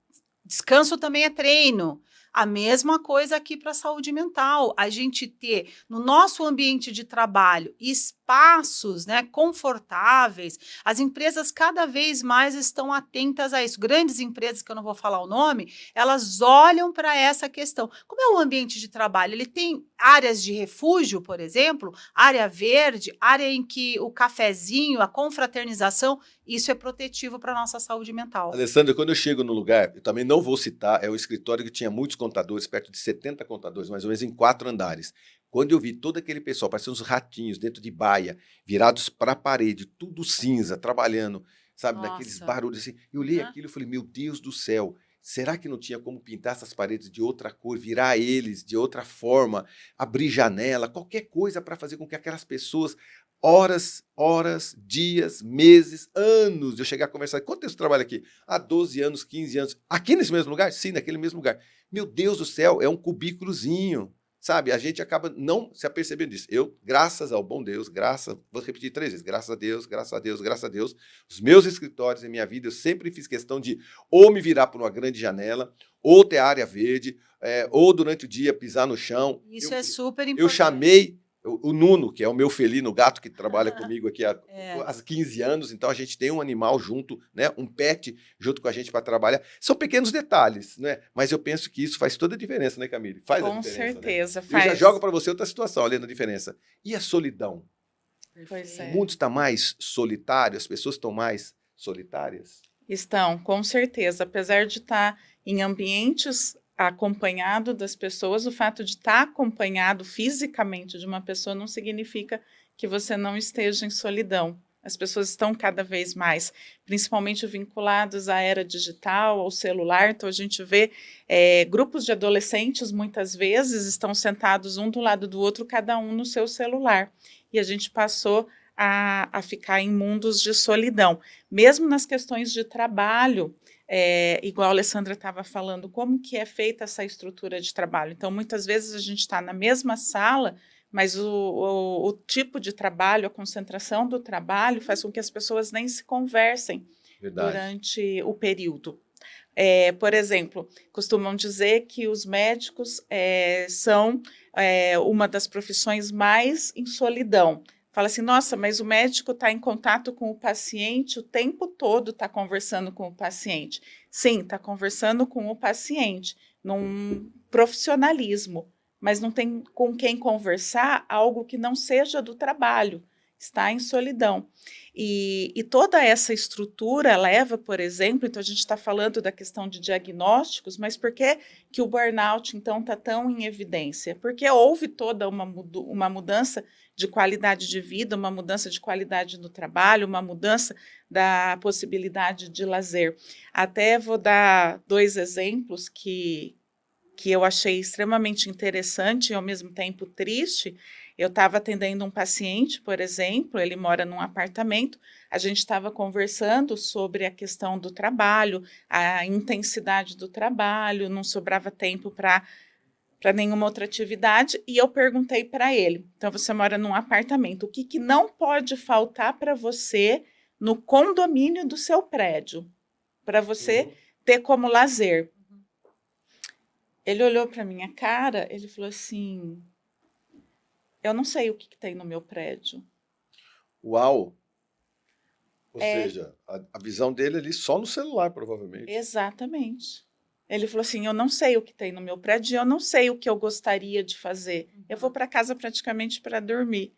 Speaker 2: descanso também é treino. A mesma coisa aqui para a saúde mental. A gente ter no nosso ambiente de trabalho espaços, né, confortáveis. As empresas cada vez mais estão atentas a isso. Grandes empresas, que eu não vou falar o nome, elas olham para essa questão. Como é o ambiente de trabalho? Ele tem áreas de refúgio, por exemplo, área verde, área em que o cafezinho, a confraternização, isso é protetivo para a nossa saúde mental.
Speaker 1: Alessandra, quando eu chego no lugar, eu também não vou citar, é o escritório que tinha muitos contadores, perto de 70 contadores, mais ou menos em 4 andares. Quando eu vi todo aquele pessoal, parecendo uns ratinhos dentro de baia, virados para a parede, tudo cinza, trabalhando, sabe, naqueles
Speaker 2: Nossa.
Speaker 1: barulhos assim, eu olhei
Speaker 2: Aham.
Speaker 1: aquilo e falei, meu Deus do céu, será que não tinha como pintar essas paredes de outra cor, virar eles de outra forma, abrir janela, qualquer coisa para fazer com que aquelas pessoas, horas, dias, meses, anos, eu chegar a conversar, quanto tempo você trabalha aqui? Há 12 anos, 15 anos, aqui nesse mesmo lugar? Sim, naquele mesmo lugar. Meu Deus do céu, é um cubículozinho. Sabe, a gente acaba não se apercebendo disso. Eu, graças ao bom Deus, vou repetir 3 vezes, graças a Deus, graças a Deus, graças a Deus, os meus escritórios em minha vida, eu sempre fiz questão de ou me virar por uma grande janela, ou ter área verde, ou durante o dia pisar no chão.
Speaker 2: Isso é super
Speaker 1: Eu
Speaker 2: importante.
Speaker 1: chamei o Nuno, que é o meu felino, o gato que trabalha comigo aqui há 15 anos, então a gente tem um animal junto, né, um pet junto com a gente para trabalhar. São pequenos detalhes, né? Mas eu penso que isso faz toda a diferença, né, Camille? Faz a
Speaker 3: Com
Speaker 1: diferença, né?
Speaker 3: certeza,
Speaker 1: Eu já
Speaker 3: faz.
Speaker 1: jogo para você outra situação, olhando a diferença. E a solidão?
Speaker 3: Pois
Speaker 1: O
Speaker 3: é.
Speaker 1: mundo está mais solitário, as pessoas estão mais solitárias?
Speaker 3: Estão, com certeza. Apesar de estar em ambientes acompanhado das pessoas, o fato de estar acompanhado fisicamente de uma pessoa não significa que você não esteja em solidão. As pessoas estão cada vez mais, principalmente vinculadas à era digital, ao celular. Então, a gente vê grupos de adolescentes, muitas vezes, estão sentados um do lado do outro, cada um no seu celular. E a gente passou a ficar em mundos de solidão. Mesmo nas questões de trabalho, igual a Alessandra estava falando, como que é feita essa estrutura de trabalho. Então, muitas vezes a gente está na mesma sala, mas o tipo de trabalho, a concentração do trabalho faz com que as pessoas nem se conversem durante o período. Por exemplo, costumam dizer que os médicos são uma das profissões mais em solidão. Fala assim, nossa, mas o médico está em contato com o paciente o tempo todo, está conversando com o paciente. Sim, está conversando com o paciente, num profissionalismo, mas não tem com quem conversar algo que não seja do trabalho, está em solidão. E toda essa estrutura leva, por exemplo, então a gente está falando da questão de diagnósticos, mas por que o burnout, então, está tão em evidência? Porque houve toda uma mudança de qualidade de vida, uma mudança de qualidade no trabalho, uma mudança da possibilidade de lazer. Até vou dar 2 exemplos que eu achei extremamente interessante e, ao mesmo tempo, triste. Eu estava atendendo um paciente, por exemplo, ele mora num apartamento, a gente estava conversando sobre a questão do trabalho, a intensidade do trabalho, não sobrava tempo para nenhuma outra atividade, e eu perguntei para ele, então você mora num apartamento, o que não pode faltar para você no condomínio do seu prédio, para você ter como lazer? Ele olhou para minha cara, ele falou assim, eu não sei o que tem no meu prédio.
Speaker 1: Uau! Ou seja, a visão dele ali só no celular, provavelmente.
Speaker 3: Exatamente. Ele falou assim, eu não sei o que tem no meu prédio, eu não sei o que eu gostaria de fazer. Eu vou para casa praticamente para dormir.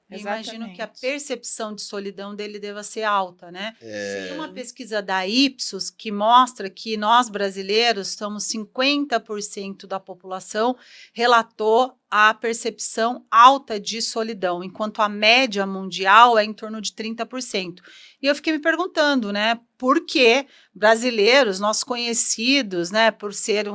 Speaker 2: Eu imagino que a percepção de solidão dele deva ser alta, né? Tem uma pesquisa da Ipsos que mostra que nós brasileiros somos 50% da população relatou a percepção alta de solidão, enquanto a média mundial é em torno de 30%. E eu fiquei me perguntando, né, por que brasileiros, nossos conhecidos, né, por ser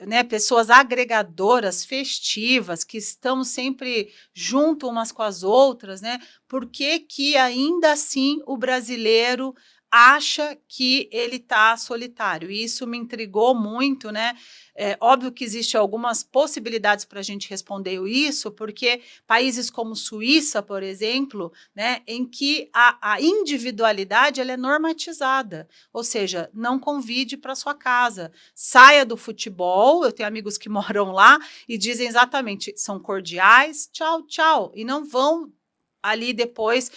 Speaker 2: né, pessoas agregadoras, festivas, que estamos sempre junto umas com as outras, né, por que que ainda assim o brasileiro acha que ele está solitário? E isso me intrigou muito, né? É óbvio que existem algumas possibilidades para a gente responder isso, porque países como Suíça, por exemplo, né, em que a individualidade ela é normatizada, ou seja, não convide para sua casa, saia do futebol. Eu tenho amigos que moram lá e dizem exatamente, são cordiais, tchau, tchau, e não vão ali depois,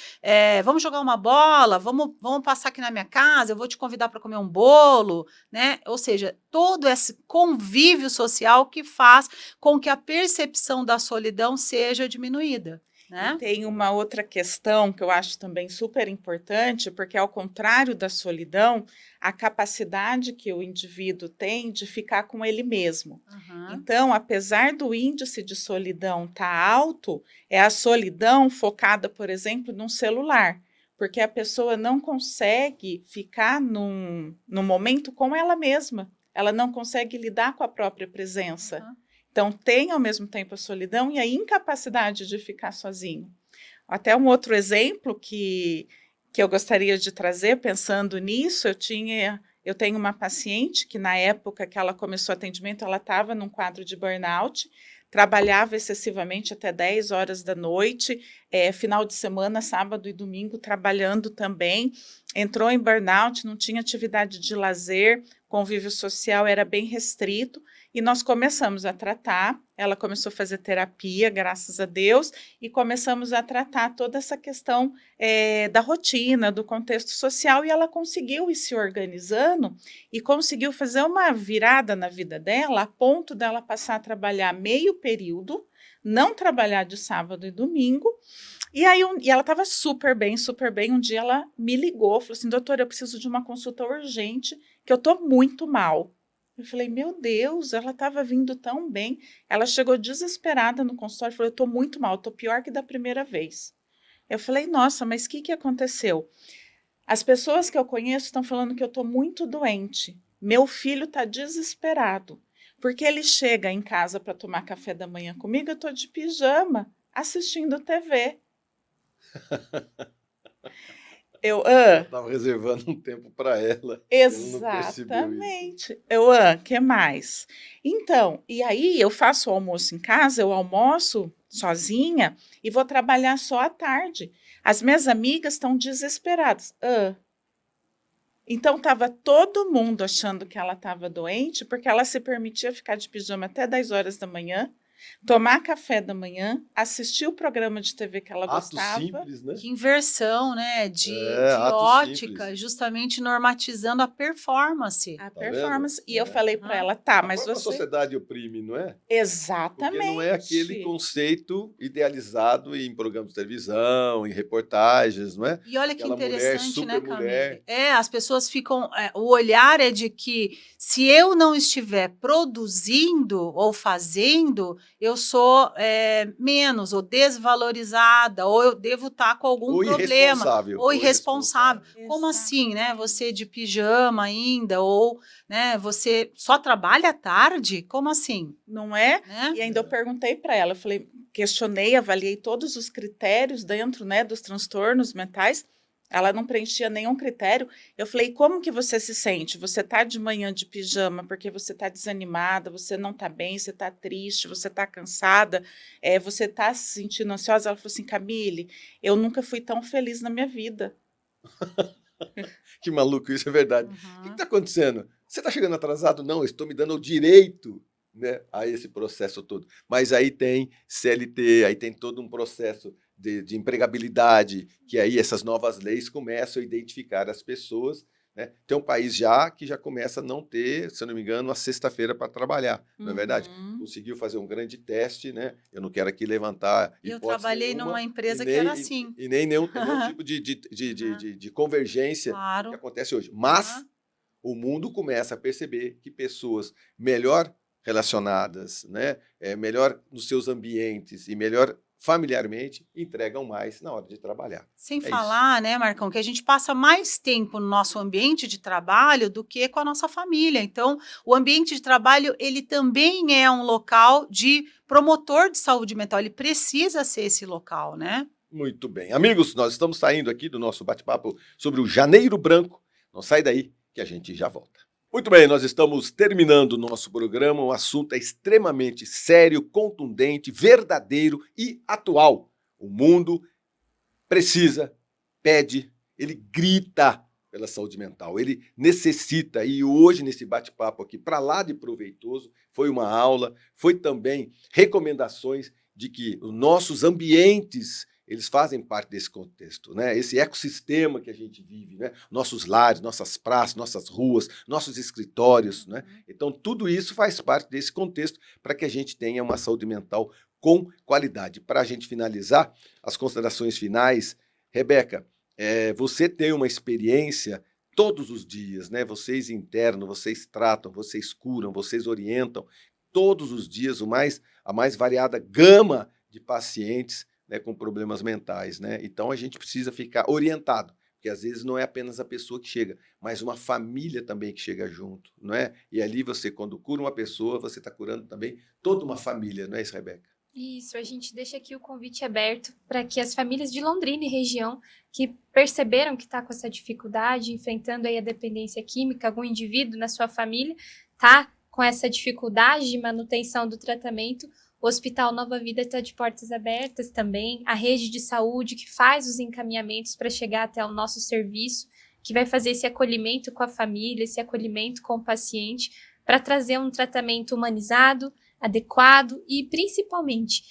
Speaker 2: vamos jogar uma bola, vamos passar aqui na minha casa, eu vou te convidar para comer um bolo, né? Ou seja, todo esse convívio social que faz com que a percepção da solidão seja diminuída, né?
Speaker 3: E tem uma outra questão que eu acho também super importante, porque ao contrário da solidão, a capacidade que o indivíduo tem de ficar com ele mesmo. Então, apesar do índice de solidão estar alto, é a solidão focada, por exemplo, num celular, porque a pessoa não consegue ficar num momento com ela mesma, ela não consegue lidar com a própria presença. Então, tem ao mesmo tempo a solidão e a incapacidade de ficar sozinho. Até um outro exemplo que eu gostaria de trazer, pensando nisso, eu tenho uma paciente que, na época que ela começou o atendimento, ela estava num quadro de burnout, trabalhava excessivamente até 10 horas da noite, final de semana, sábado e domingo, trabalhando também, entrou em burnout, não tinha atividade de lazer, convívio social era bem restrito, e nós começamos a tratar, ela começou a fazer terapia, graças a Deus, e começamos a tratar toda essa questão da rotina, do contexto social, e ela conseguiu ir se organizando e conseguiu fazer uma virada na vida dela, a ponto dela passar a trabalhar meio período, não trabalhar de sábado e domingo. E aí e ela estava super bem, super bem. Um dia ela me ligou, falou assim, doutora, eu preciso de uma consulta urgente, que eu estou muito mal. Eu falei, meu Deus, ela estava vindo tão bem. Ela chegou desesperada no consultório e falou, eu estou muito mal, estou pior que da primeira vez. Eu falei, nossa, mas o que aconteceu? As pessoas que eu conheço estão falando que eu estou muito doente. Meu filho está desesperado, porque ele chega em casa para tomar café da manhã comigo, eu estou de pijama, assistindo TV. Eu
Speaker 1: estava reservando um tempo para ela.
Speaker 3: Exatamente. Que mais? Então, e aí eu faço o almoço em casa, eu almoço sozinha e vou trabalhar só à tarde. As minhas amigas estão desesperadas. Então, estava todo mundo achando que ela estava doente, porque ela se permitia ficar de pijama até 10 horas da manhã, tomar café da manhã, assistir o programa de TV que ela gostava.
Speaker 1: Simples, né?
Speaker 2: Que inversão, né? De ótica, simples. Justamente normatizando a performance.
Speaker 3: A performance. E eu falei para ela, tá, mas você...
Speaker 1: A sociedade oprime, não é?
Speaker 3: Exatamente.
Speaker 1: Porque não é aquele conceito idealizado em programas de televisão, em reportagens, não é?
Speaker 2: E olha que interessante, né, Camille? As pessoas ficam... o olhar é de que se eu não estiver produzindo ou fazendo, eu sou menos, ou desvalorizada, ou eu devo estar com algum problema. Ou irresponsável. Como assim, né? Você de pijama ainda, ou né, você só trabalha à tarde? Como assim?
Speaker 3: Não é? Né? E ainda eu perguntei para ela, eu falei, questionei, avaliei todos os critérios dentro, né, dos transtornos mentais. Ela não preenchia nenhum critério. Eu falei, como que você se sente? Você tá de manhã de pijama porque você tá desanimada, você não tá bem, você tá triste, você tá cansada, você tá se sentindo ansiosa? Ela falou assim, Camille, eu nunca fui tão feliz na minha vida.
Speaker 1: Que maluco, isso é verdade. O que está acontecendo? Você está chegando atrasado? Não, eu estou me dando o direito, né, a esse processo todo. Mas aí tem CLT, aí tem todo um processo de empregabilidade, que aí essas novas leis começam a identificar as pessoas, né? Tem um país que já começa a não ter, se eu não me engano, a sexta-feira para trabalhar, não é verdade? Conseguiu fazer um grande teste, né? Eu não quero aqui levantar hipótese
Speaker 2: Eu trabalhei numa empresa
Speaker 1: nem,
Speaker 2: que era assim.
Speaker 1: E nem nenhum tipo de convergência que acontece hoje. Mas o mundo começa a perceber que pessoas melhor relacionadas, né? Melhor nos seus ambientes e melhor familiarmente, entregam mais na hora de trabalhar.
Speaker 2: Sem
Speaker 1: isso.
Speaker 2: falar, né, Marcão, que a gente passa mais tempo no nosso ambiente de trabalho do que com a nossa família. Então, o ambiente de trabalho, ele também é um local de promotor de saúde mental. Ele precisa ser esse local, né?
Speaker 1: Muito bem. Amigos, nós estamos saindo aqui do nosso bate-papo sobre o Janeiro Branco. Não sai daí que a gente já volta. Muito bem, nós estamos terminando o nosso programa. O assunto é extremamente sério, contundente, verdadeiro e atual. O mundo precisa, pede, ele grita pela saúde mental, ele necessita. E hoje, nesse bate-papo aqui, para lá de proveitoso, foi uma aula, foi também recomendações de que os nossos ambientes, eles fazem parte desse contexto, né? Esse ecossistema que a gente vive, né? Nossos lares, nossas praças, nossas ruas, nossos escritórios, né? Então, tudo isso faz parte desse contexto para que a gente tenha uma saúde mental com qualidade. Para a gente finalizar, as considerações finais, Rebeca, você tem uma experiência todos os dias, né? Vocês internam, vocês tratam, vocês curam, vocês orientam, todos os dias a mais variada gama de pacientes, né, com problemas mentais, né? Então a gente precisa ficar orientado, porque às vezes não é apenas a pessoa que chega, mas uma família também que chega junto, não é? E ali você, quando cura uma pessoa, você está curando também toda uma família, não é isso, Rebeca?
Speaker 4: Isso, a gente deixa aqui o convite aberto para que as famílias de Londrina e região que perceberam que está com essa dificuldade, enfrentando aí a dependência química, algum indivíduo na sua família está com essa dificuldade de manutenção do tratamento, o Hospital Nova Vida está de portas abertas também, a rede de saúde que faz os encaminhamentos para chegar até o nosso serviço, que vai fazer esse acolhimento com a família, esse acolhimento com o paciente, para trazer um tratamento humanizado, adequado e, principalmente,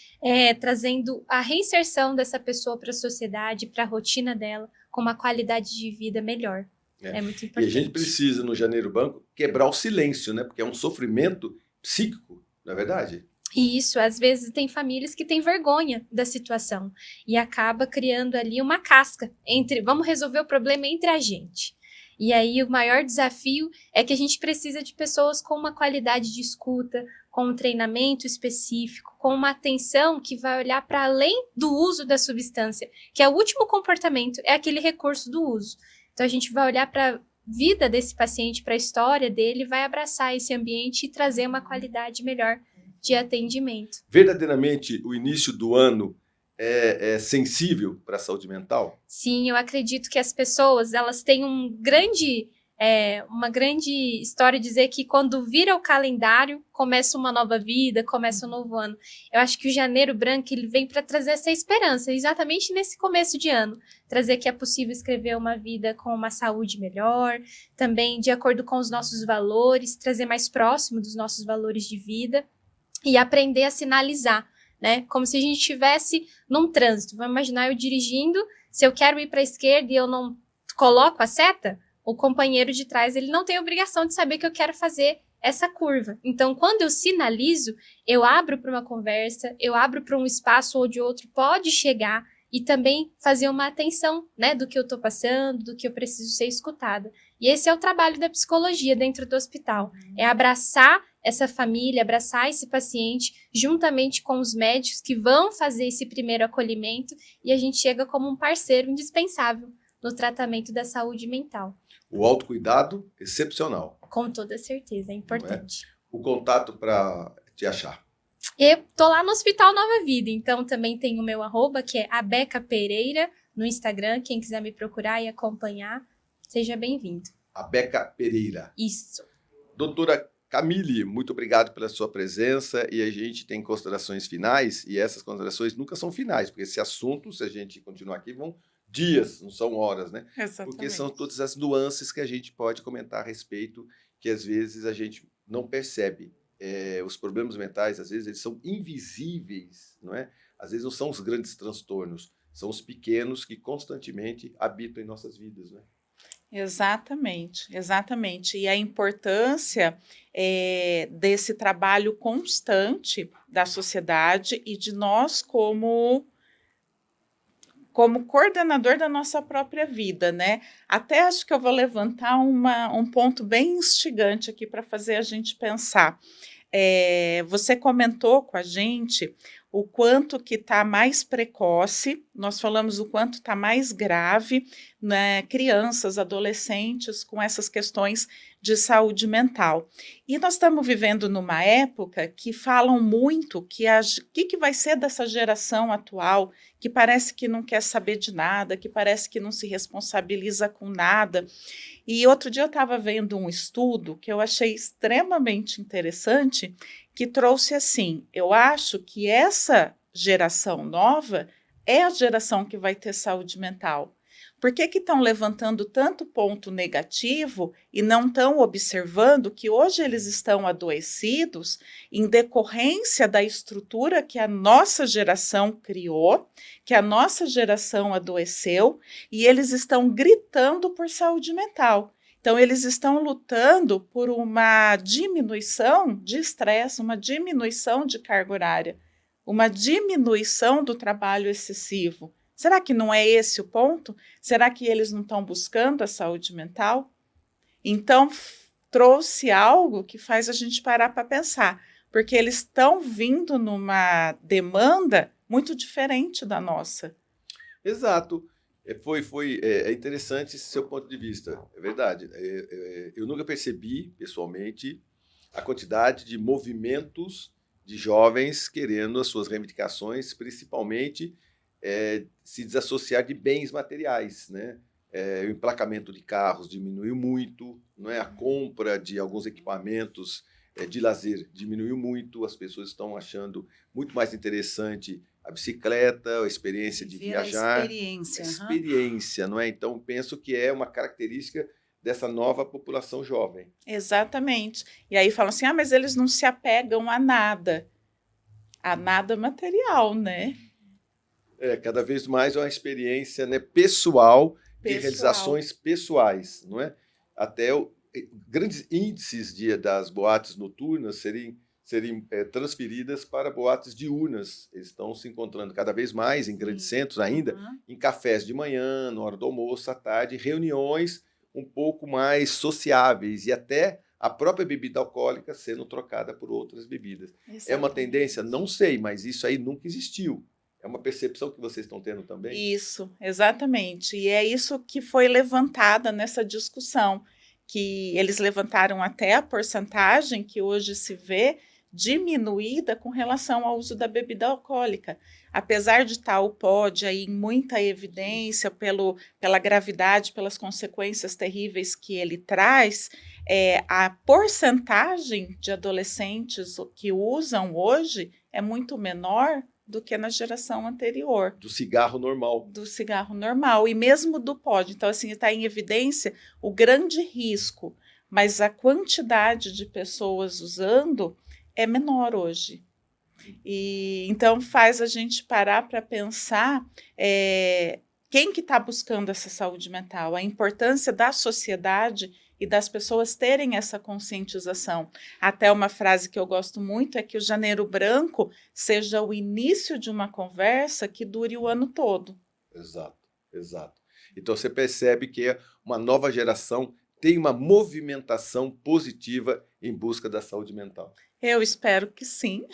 Speaker 4: trazendo a reinserção dessa pessoa para a sociedade, para a rotina dela, com uma qualidade de vida melhor. É muito importante.
Speaker 1: E a gente precisa, no Janeiro Branco, quebrar o silêncio, né? Porque é um sofrimento psíquico, não é verdade?
Speaker 4: E isso, às vezes, tem famílias que têm vergonha da situação e acaba criando ali uma casca entre, vamos resolver o problema entre a gente. E aí o maior desafio é que a gente precisa de pessoas com uma qualidade de escuta, com um treinamento específico, com uma atenção que vai olhar para além do uso da substância, que é o último comportamento, é aquele recurso do uso. Então a gente vai olhar para a vida desse paciente, para a história dele, vai abraçar esse ambiente e trazer uma qualidade melhor de atendimento.
Speaker 1: Verdadeiramente, o início do ano é sensível para a saúde mental?
Speaker 4: Sim, eu acredito que as pessoas, elas têm uma grande história de dizer que quando vira o calendário, começa uma nova vida, começa um novo ano. Eu acho que o Janeiro Branco, ele vem para trazer essa esperança, exatamente nesse começo de ano. Trazer que é possível escrever uma vida com uma saúde melhor, também de acordo com os nossos valores, trazer mais próximo dos nossos valores de vida e aprender a sinalizar, né? Como se a gente estivesse num trânsito. Vamos imaginar eu dirigindo, se eu quero ir para a esquerda e eu não coloco a seta, o companheiro de trás, ele não tem obrigação de saber que eu quero fazer essa curva. Então, quando eu sinalizo, eu abro para uma conversa, eu abro para um espaço onde o outro pode chegar e também fazer uma atenção, né, do que eu estou passando, do que eu preciso ser escutada. E esse é o trabalho da psicologia dentro do hospital. É abraçar essa família, abraçar esse paciente, juntamente com os médicos que vão fazer esse primeiro acolhimento, e a gente chega como um parceiro indispensável no tratamento da saúde mental.
Speaker 1: O autocuidado, excepcional.
Speaker 4: Com toda certeza, é importante.
Speaker 1: O contato para te achar.
Speaker 4: Eu tô lá no Hospital Nova Vida, então também tem o meu @, que é Abeca Pereira, no Instagram, quem quiser me procurar e acompanhar, seja bem-vindo.
Speaker 1: Abeca Pereira.
Speaker 4: Isso.
Speaker 1: Doutora Camille, muito obrigado pela sua presença, e a gente tem considerações finais, e essas considerações nunca são finais, porque esse assunto, se a gente continuar aqui, vão dias, não são horas, né?
Speaker 3: Exatamente.
Speaker 1: Porque são todas as nuances que a gente pode comentar a respeito, que às vezes a gente não percebe. Os problemas mentais, às vezes, eles são invisíveis, não é? Às vezes não são os grandes transtornos, são os pequenos que constantemente habitam em nossas vidas, né?
Speaker 3: Exatamente, exatamente. E a importância desse trabalho constante da sociedade e de nós como coordenador da nossa própria vida, né? Até acho que eu vou levantar um ponto bem instigante aqui para fazer a gente pensar. você comentou com a gente o quanto que está mais precoce, nós falamos o quanto está mais grave, né, crianças, adolescentes com essas questões de saúde mental. E nós estamos vivendo numa época que falam muito que vai ser dessa geração atual, que parece que não quer saber de nada, que parece que não se responsabiliza com nada. E outro dia eu estava vendo um estudo que eu achei extremamente interessante, que trouxe assim, eu acho que essa geração nova é a geração que vai ter saúde mental. Por que estão levantando tanto ponto negativo e não estão observando que hoje eles estão adoecidos em decorrência da estrutura que a nossa geração criou, que a nossa geração adoeceu, e eles estão gritando por saúde mental. Então, eles estão lutando por uma diminuição de estresse, uma diminuição de carga horária, uma diminuição do trabalho excessivo. Será que não é esse o ponto? Será que eles não estão buscando a saúde mental? Então, trouxe algo que faz a gente parar para pensar, porque eles estão vindo numa demanda muito diferente da nossa.
Speaker 1: Exato. É interessante esse seu ponto de vista, é verdade. Eu nunca percebi, pessoalmente, a quantidade de movimentos de jovens querendo as suas reivindicações, principalmente se desassociar de bens materiais, né? O emplacamento de carros diminuiu muito, não é? A compra de alguns equipamentos de lazer diminuiu muito, as pessoas estão achando muito mais interessante a bicicleta, a experiência de viajar.
Speaker 2: A experiência.
Speaker 1: Experiência, não é? Então, penso que é uma característica dessa nova população jovem.
Speaker 3: Exatamente. E aí falam assim, mas eles não se apegam a nada material, né?
Speaker 1: Cada vez mais é uma experiência, né, pessoal, de realizações pessoais, não é? Até grandes índices das boates noturnas serem transferidas para boates diurnas. Eles estão se encontrando cada vez mais em grandes centros ainda, em cafés de manhã, na hora do almoço, à tarde, reuniões um pouco mais sociáveis e até a própria bebida alcoólica sendo trocada por outras bebidas. Exatamente. É uma tendência? Não sei, mas isso aí nunca existiu. É uma percepção que vocês estão tendo também?
Speaker 3: Isso, exatamente. E é isso que foi levantada nessa discussão, que eles levantaram até a porcentagem que hoje se vê diminuída com relação ao uso da bebida alcoólica. Apesar de estar o POD aí em muita evidência pela gravidade, pelas consequências terríveis que ele traz, a porcentagem de adolescentes que usam hoje é muito menor do que na geração anterior.
Speaker 1: Do cigarro normal.
Speaker 3: Do cigarro normal, e mesmo do POD. Então, assim, está em evidência o grande risco, mas a quantidade de pessoas usando é menor hoje. E então faz a gente parar para pensar quem que está buscando essa saúde mental, a importância da sociedade e das pessoas terem essa conscientização. Até uma frase que eu gosto muito é que o Janeiro Branco seja o início de uma conversa que dure o ano todo.
Speaker 1: Exato, exato. Então você percebe que uma nova geração tem uma movimentação positiva em busca da saúde mental.
Speaker 3: Eu espero que sim.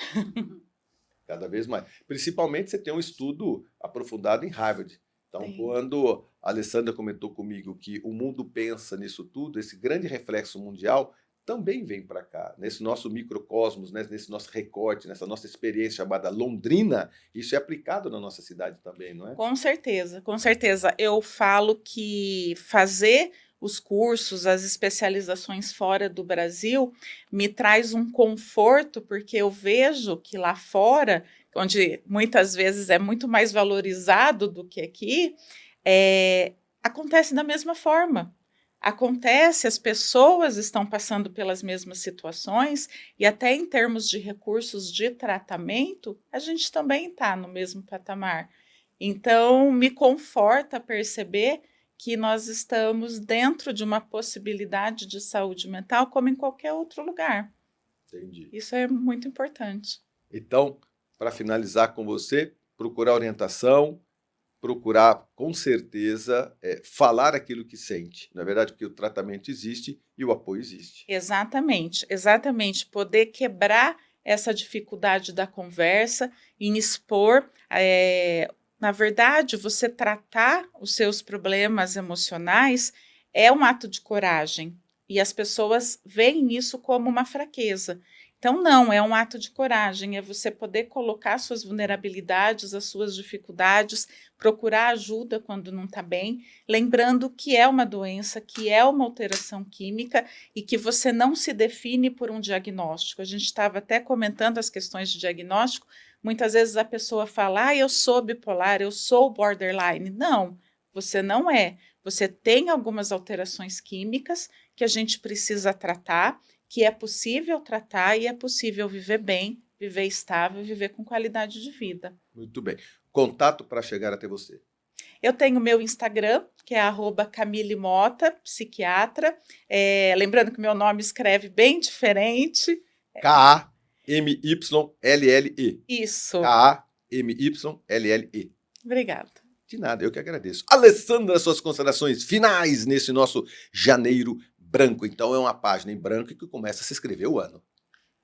Speaker 1: Cada vez mais. Principalmente você tem um estudo aprofundado em Harvard. Então, quando a Alessandra comentou comigo que o mundo pensa nisso tudo, esse grande reflexo mundial também vem para cá, nesse nosso microcosmos, né? Nesse nosso recorte, nessa nossa experiência chamada Londrina, isso é aplicado na nossa cidade também, não é?
Speaker 3: Com certeza, com certeza. Eu falo que fazer os cursos, as especializações fora do Brasil, me traz um conforto, porque eu vejo que lá fora, onde muitas vezes é muito mais valorizado do que aqui, acontece da mesma forma. Acontece, as pessoas estão passando pelas mesmas situações e até em termos de recursos de tratamento, a gente também está no mesmo patamar. Então, me conforta perceber que nós estamos dentro de uma possibilidade de saúde mental como em qualquer outro lugar.
Speaker 1: Entendi.
Speaker 3: Isso é muito importante.
Speaker 1: Então, para finalizar com você, procurar orientação, procurar, com certeza, falar aquilo que sente. Na verdade, porque o tratamento existe e o apoio existe.
Speaker 3: Exatamente, exatamente. Poder quebrar essa dificuldade da conversa, em expor. Na verdade, você tratar os seus problemas emocionais é um ato de coragem. E as pessoas veem isso como uma fraqueza. Então, não, é um ato de coragem, é você poder colocar suas vulnerabilidades, as suas dificuldades, procurar ajuda quando não está bem, lembrando que é uma doença, que é uma alteração química e que você não se define por um diagnóstico. A gente estava até comentando as questões de diagnóstico, muitas vezes a pessoa fala, eu sou bipolar, eu sou borderline. Não, você não é. Você tem algumas alterações químicas que a gente precisa tratar, que é possível tratar e é possível viver bem, viver estável, viver com qualidade de vida.
Speaker 1: Muito bem. Contato para chegar até você.
Speaker 3: Eu tenho meu Instagram, que é @CamileMota, psiquiatra. Lembrando que meu nome escreve bem diferente.
Speaker 1: Kamylle.
Speaker 3: Isso.
Speaker 1: Kamylle.
Speaker 3: Obrigada.
Speaker 1: De nada, eu que agradeço. Alessandra, suas considerações finais nesse nosso janeiro branco. Então é uma página em branco que começa a se escrever o ano.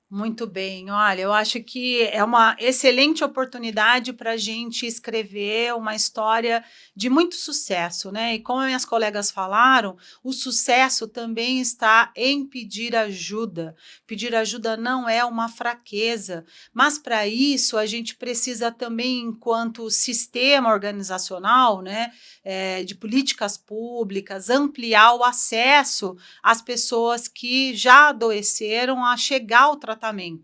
Speaker 2: Muito bem, olha, eu acho que é uma excelente oportunidade para a gente escrever uma história de muito sucesso, né? E como minhas colegas falaram, o sucesso também está em pedir ajuda. Pedir ajuda não é uma fraqueza, mas para isso a gente precisa também, enquanto sistema organizacional, né, de políticas públicas, ampliar o acesso às pessoas que já adoeceram a chegar ao tratamento.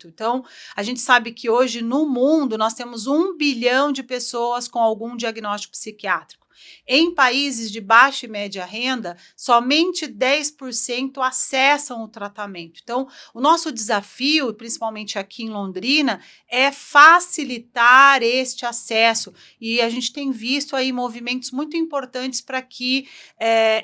Speaker 2: Então, a gente sabe que hoje no mundo nós temos 1 bilhão de pessoas com algum diagnóstico psiquiátrico. Em países de baixa e média renda, somente 10% acessam o tratamento. Então, o nosso desafio, principalmente aqui em Londrina, é facilitar este acesso. E a gente tem visto aí movimentos muito importantes para que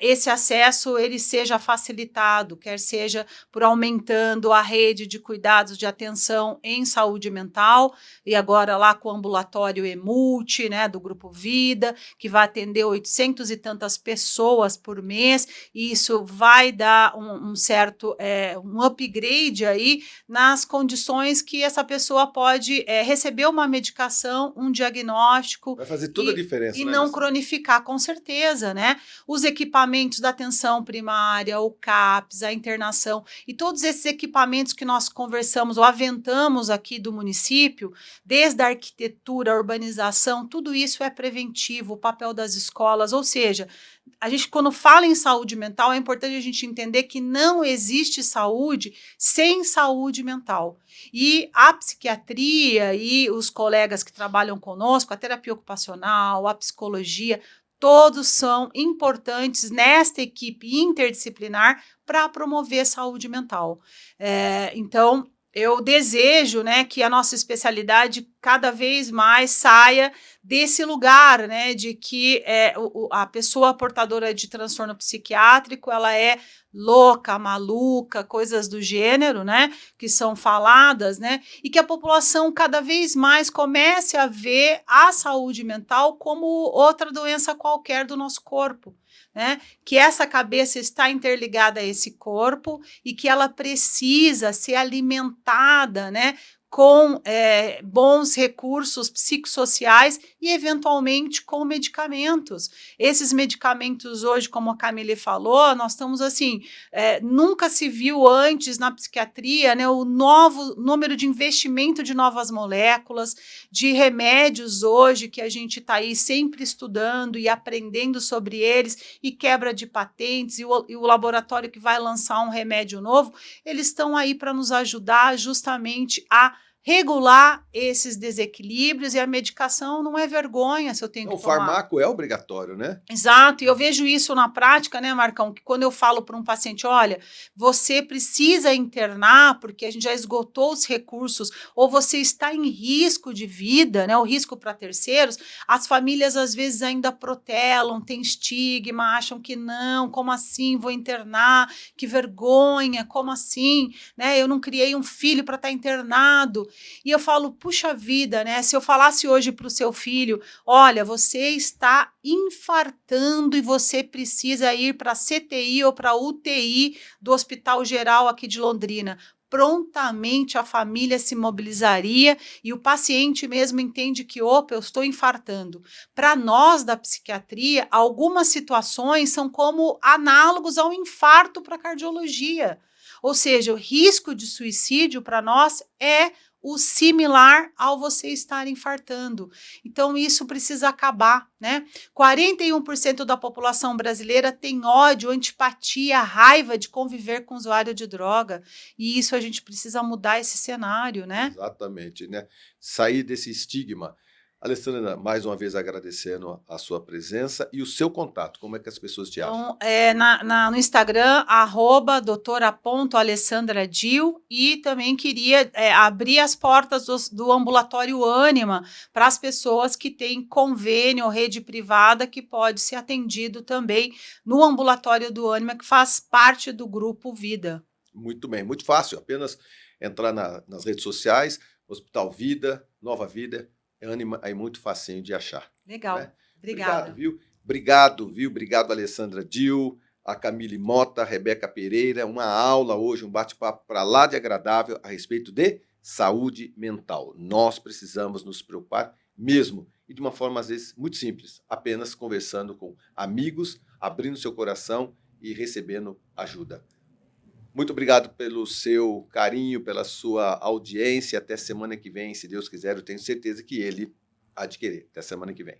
Speaker 2: esse acesso ele seja facilitado, quer seja por aumentando a rede de cuidados de atenção em saúde mental, e agora lá com o ambulatório EMULTI, né, do Grupo Vida, que vai atender 800 e tantas pessoas por mês, e isso vai dar um certo um upgrade aí nas condições que essa pessoa pode receber uma medicação, um diagnóstico.
Speaker 1: Vai fazer toda a diferença,
Speaker 2: e
Speaker 1: né,
Speaker 2: não
Speaker 1: Alessandra?
Speaker 2: cronificar, com certeza, né? Os equipamentos da atenção primária, o CAPS, a internação, e todos esses equipamentos que nós conversamos ou aventamos aqui do município, desde a arquitetura, a urbanização, tudo isso é preventivo, o papel das escolas, ou seja, a gente, quando fala em saúde mental, é importante a gente entender que não existe saúde sem saúde mental. E a psiquiatria e os colegas que trabalham conosco, a terapia ocupacional, a psicologia, todos são importantes nesta equipe interdisciplinar para promover saúde mental. Então, eu desejo, né, que a nossa especialidade cada vez mais saia desse lugar, né, de que a pessoa portadora de transtorno psiquiátrico, ela é louca, maluca, coisas do gênero, né, que são faladas, né, e que a população cada vez mais comece a ver a saúde mental como outra doença qualquer do nosso corpo, né, que essa cabeça está interligada a esse corpo e que ela precisa ser alimentada, né, com bons recursos psicossociais e, eventualmente, com medicamentos. Esses medicamentos hoje, como a Camille falou, nós estamos assim, nunca se viu antes na psiquiatria, né, o novo número de investimento de novas moléculas, de remédios hoje que a gente está aí sempre estudando e aprendendo sobre eles, e quebra de patentes, e o laboratório que vai lançar um remédio novo, eles estão aí para nos ajudar justamente a regular esses desequilíbrios, e a medicação não é vergonha se eu tenho que tomar.
Speaker 1: O farmaco é obrigatório, né?
Speaker 2: Exato, e eu vejo isso na prática, né, Marcão, que quando eu falo para um paciente, olha, você precisa internar porque a gente já esgotou os recursos, ou você está em risco de vida, né, o risco para terceiros, as famílias às vezes ainda protelam, tem estigma, acham que não, como assim, vou internar, que vergonha, como assim, né, eu não criei um filho para estar internado. E eu falo, puxa vida, né? Se eu falasse hoje para o seu filho, olha, você está infartando e você precisa ir para a CTI ou para a UTI do Hospital Geral aqui de Londrina. Prontamente a família se mobilizaria e o paciente mesmo entende que, opa, eu estou infartando. Para nós da psiquiatria, algumas situações são como análogos ao infarto para a cardiologia. Ou seja, o risco de suicídio para nós é o similar ao você estar infartando. Então, isso precisa acabar, né? 41% da população brasileira tem ódio, antipatia, raiva de conviver com usuário de droga. E isso a gente precisa mudar esse cenário, né?
Speaker 1: Exatamente, né? Sair desse estigma. Alessandra, mais uma vez agradecendo a sua presença e o seu contato. Como é que as pessoas te acham?
Speaker 2: Então, no Instagram, @doutora.alessandradil, e também queria abrir as portas do ambulatório Ânima para as pessoas que têm convênio ou rede privada que pode ser atendido também no ambulatório do Ânima, que faz parte do grupo Vida.
Speaker 1: Muito bem, muito fácil. Apenas entrar nas redes sociais, Hospital Vida, Nova Vida, Ânima, aí muito facinho de achar.
Speaker 2: Legal,
Speaker 1: Né?
Speaker 2: obrigada.
Speaker 1: Obrigado, viu? Obrigado, viu? Obrigado, Alessandra Dil, a Camille Mota, a Rebeca Pereira. Uma aula hoje, um bate-papo para lá de agradável a respeito de saúde mental. Nós precisamos nos preocupar mesmo, e de uma forma, às vezes, muito simples, apenas conversando com amigos, abrindo seu coração e recebendo ajuda. Muito obrigado pelo seu carinho, pela sua audiência. Até semana que vem, se Deus quiser, eu tenho certeza que ele há de querer. Até semana que vem.